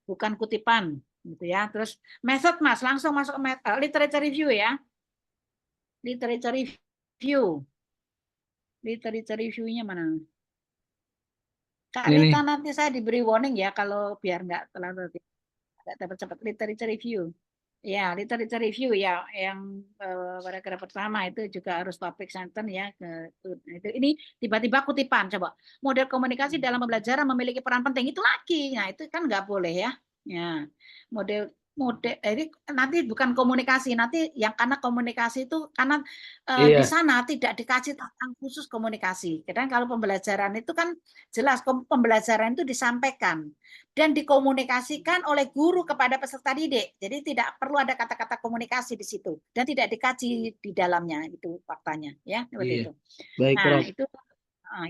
Bukan kutipan gitu ya. Terus method Mas, langsung masuk literature review ya. Literature review. Literature review-nya mana? Kak Rita nanti saya diberi warning ya kalau biar nggak terlalu nggak dapat cepat literature review. Ya, literature review ya yang paragraf pertama itu juga harus topik sentence ya. Ini tiba-tiba kutipan coba. Model komunikasi dalam pembelajaran memiliki peran penting itu lagi. Nah, itu kan nggak boleh ya. Ya. Model ini nanti bukan komunikasi, nanti yang karena komunikasi itu karena di Iya, sana tidak dikasih tentang khusus komunikasi. Kadang kalau pembelajaran itu kan jelas pembelajaran itu disampaikan dan dikomunikasikan oleh guru kepada peserta didik. Jadi tidak perlu ada kata-kata komunikasi di situ dan tidak dikaji di dalamnya, itu faktanya ya, seperti iya. itu. Baik, Nah, Prof. itu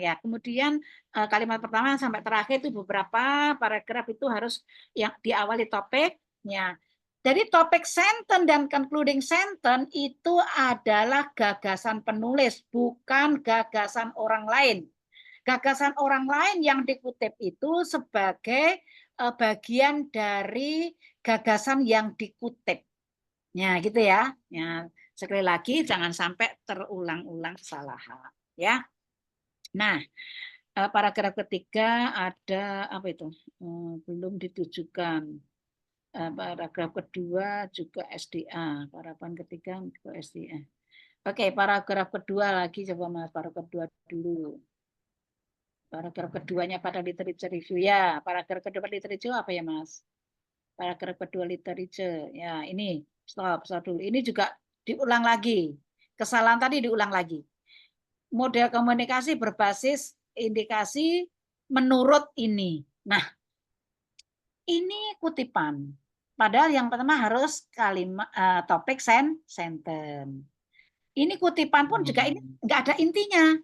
ya, kemudian kalimat pertama sampai terakhir itu beberapa paragraf itu harus yang diawali topiknya. Jadi topik sentence dan concluding sentence itu adalah gagasan penulis, bukan gagasan orang lain. Gagasan orang lain yang dikutip itu sebagai bagian dari gagasan yang dikutip. Ya, gitu ya. Ya, sekali lagi jangan sampai terulang-ulang kesalahan, ya. Nah, paragraf ketiga ada apa itu? Belum ditujukan. Paragraf kedua juga SDA. Paragraf ketiga juga SDA. Oke, paragraf kedua lagi coba Mas, paragraf kedua dulu. Paragraf keduanya pada literature review ya. Paragraf kedua literature apa ya Mas? Paragraf kedua literature. Ya, ini stop dulu. Ini juga diulang lagi. Kesalahan tadi diulang lagi. Model komunikasi berbasis indikasi menurut ini. Nah, ini kutipan. Padahal yang pertama harus kalimat topik sentence. Ini kutipan pun juga ini nggak ada intinya.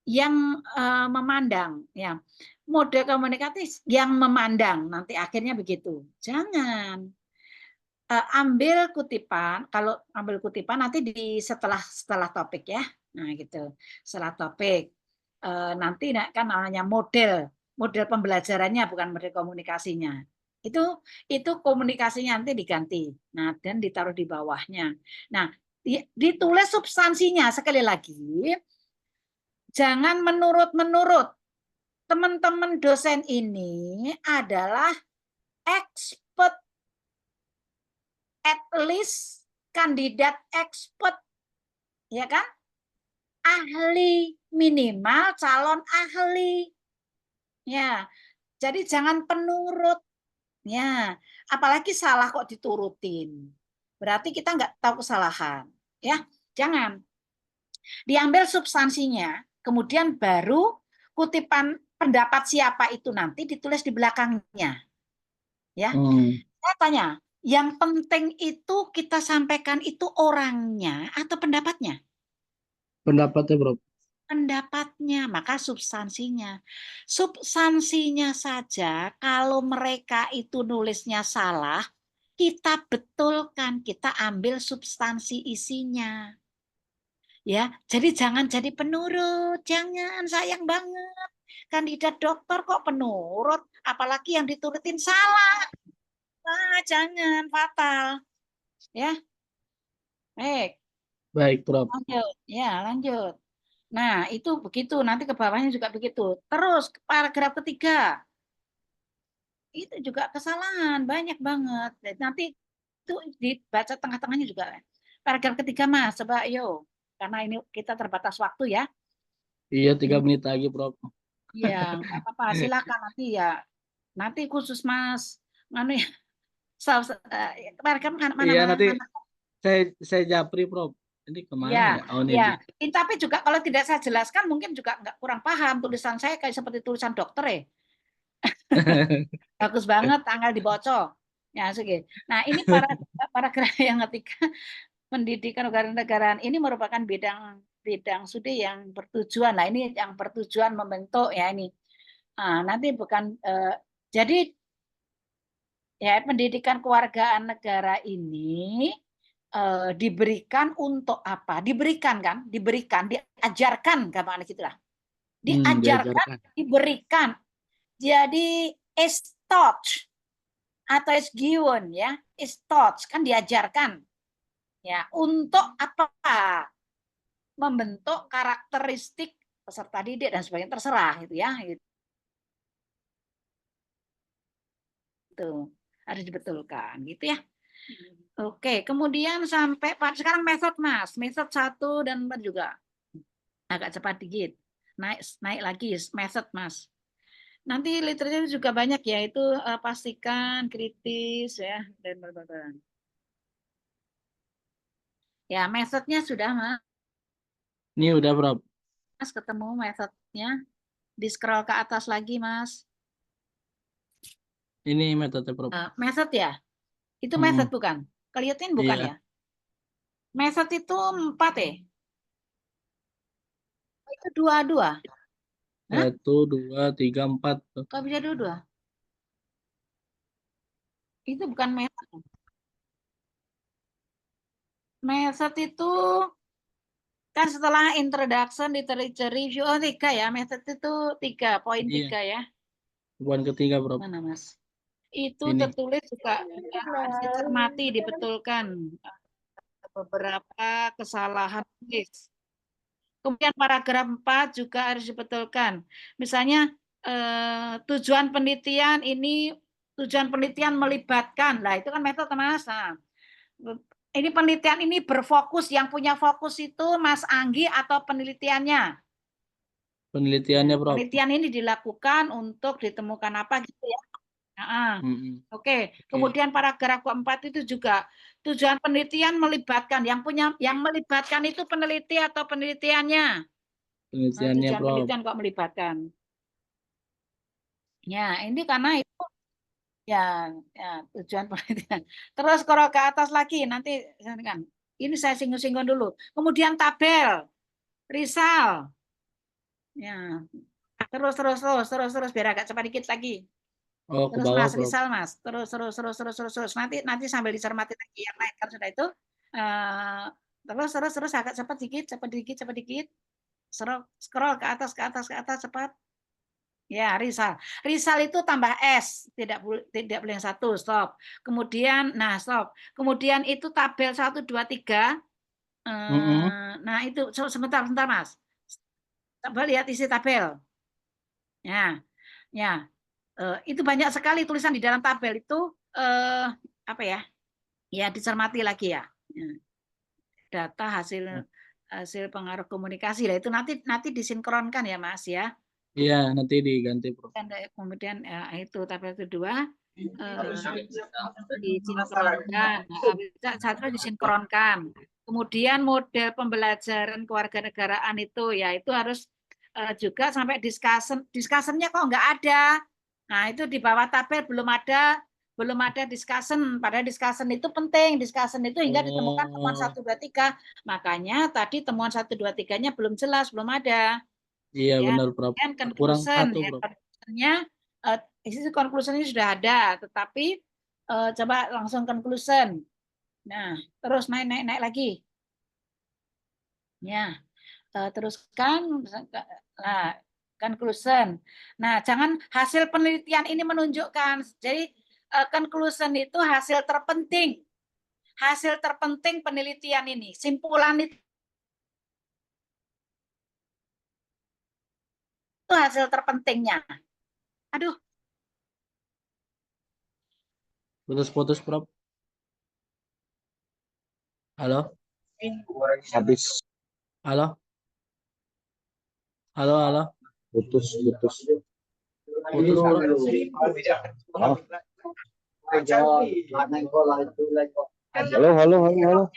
Yang memandang, ya model komunikatif yang memandang nanti akhirnya begitu. Jangan ambil kutipan. Kalau ambil kutipan nanti di setelah topik ya. Nah gitu. Setelah topik nanti kan namanya model pembelajarannya bukan model komunikasinya. Itu komunikasinya nanti diganti. Nah, dan ditaruh di bawahnya. Nah, ditulis substansinya sekali lagi. Jangan menurut-menurut. Teman-teman dosen ini adalah expert, at least kandidat expert, ya kan? Ahli, minimal calon ahli. Ya, jadi jangan penurut. Ya, apalagi salah kok diturutin. Berarti kita nggak tahu kesalahan. Ya, jangan. Diambil substansinya, kemudian baru kutipan pendapat siapa itu nanti ditulis di belakangnya. Ya, saya tanya, yang penting itu kita sampaikan itu orangnya atau pendapatnya? Pendapatnya, Prof. Pendapatnya, maka substansinya. Substansinya saja kalau mereka itu nulisnya salah, kita betulkan, kita ambil substansi isinya. Ya, jadi jangan jadi penurut, jangan, sayang banget. Kandidat dokter kok penurut, apalagi yang diturutin salah. Ah, jangan, fatal. Ya, baik, Baik, Prof. lanjut. Ya, lanjut. Nah, itu begitu. Nanti ke bawahnya juga begitu. Terus paragraf ketiga. Itu juga kesalahan, banyak banget. Dan nanti itu dibaca tengah-tengahnya juga. Paragraf ketiga, Mas. Coba, yuk. Karena ini kita terbatas waktu ya. Iya, 3 menit lagi, Prof. Iya, nggak apa-apa. Silakan nanti ya. Nanti khusus Mas. Mana ya? Paragraf Iya, mana? nanti saya japri, Prof. Ini kemana Ya, ya? Oh, ini. ya. Tapi juga kalau tidak saya jelaskan mungkin juga nggak kurang paham. Tulisan saya kayak seperti tulisan dokter ya. Bagus banget, tanggal dibocor. Ya, oke. Nah, ini paragraf yang ketiga, pendidikan negara-negaraan ini merupakan bidang studi yang bertujuan. Nah, ini yang bertujuan membentuk ya ini. Nah, nanti bukan jadi ya pendidikan kewargaan negara ini diberikan untuk apa? Diberikan kan? Diberikan, diajarkan gampang gitulah. Diajarkan, diberikan. Jadi is taught atau is given ya, is taught kan diajarkan. Ya, untuk apa? Membentuk karakteristik peserta didik dan sebagainya terserah gitu ya. Gitu. harus dibetulkan gitu ya. Oke, kemudian sampai sekarang method Mas, method 1 dan 4 juga agak cepat dikit. Naik lagi method Mas. Nanti literatur juga banyak ya, itu pastikan, kritis ya, dan berbagai. Ya, metodenya sudah Ini udah Prof. Mas, ketemu metodenya. Di scroll ke atas lagi Mas. Ini metode Prof. Method ya? Itu Hmm. method bukan? Kelihatan bukan Iya. ya? Method itu 4 ya? Itu 2. Hah? 1, 2, 3, 4. Kok bisa 2? Itu bukan method. Method itu kan setelah introduction, literature review, 3 ya. Method itu 3, poin 3 ya. Poin ketiga Prof. Mana Mas? Itu Ini. tertulis juga harus dicermati, dibetulkan beberapa kesalahan tulis. Kemudian paragraf 4 juga harus dibetulkan. Misalnya tujuan penelitian melibatkan. Nah, itu kan metode Mas. Nah, ini penelitian ini berfokus, yang punya fokus itu Mas Anggi atau penelitiannya? Penelitiannya Prof. Penelitian ini dilakukan untuk ditemukan apa gitu ya. Oke. Kemudian paragraf keempat itu juga tujuan penelitian melibatkan, yang melibatkan itu peneliti atau penelitiannya? Penelitiannya Tujuan Prof. penelitian kok melibatkan. Ya, ini karena itu ya tujuan penelitian. Terus kalau ke atas lagi nanti kan. Ini saya singgung-singgung dulu. Kemudian tabel, risal. Ya. Terus biar agak cepat dikit lagi. Oh, ke Terus bawah Mas, Prof. risal Mas. Terus. Nanti sambil dicermati lagi yang lain kan sudah itu. Terus agak cepat dikit. Scroll ke atas cepat. Ya, risal. Risal itu tambah S, tidak boleh yang 1, stop. Kemudian, stop. Kemudian itu tabel 1, 2, 3. Nah, itu sebentar Mas. Coba lihat isi tabel. Ya. Itu banyak sekali tulisan di dalam tabel itu apa ya? Ya, dicermati lagi ya. Data hasil pengaruh komunikasi lah, itu nanti disinkronkan ya Mas ya. Iya, nanti diganti Prof. Kemudian itu tabel kedua disinkronkan, satu disinkronkan. Kemudian model pembelajaran kewarganegaraan itu ya itu harus juga sampai discussion-nya kok nggak ada. Nah, itu di bawah tabel belum ada discussion. Padahal discussion itu penting. Discussion itu hingga ditemukan temuan 1, 2, 3. Makanya tadi temuan 1, 2, 3-nya belum jelas, belum ada. Iya, benar Prof. Dan Kurang conclusion, satu Prof. conclusion-nya sudah ada, tetapi coba langsung conclusion. Nah, terus naik lagi. Ya, teruskan. Nah, conclusion. Nah, jangan hasil penelitian ini menunjukkan. Jadi conclusion itu hasil terpenting. Hasil terpenting penelitian ini. Simpulan itu hasil terpentingnya. Aduh. Putus-putus Prof. Halo? Habis. Halo? Halo? Putus. Putus Prof. Halo.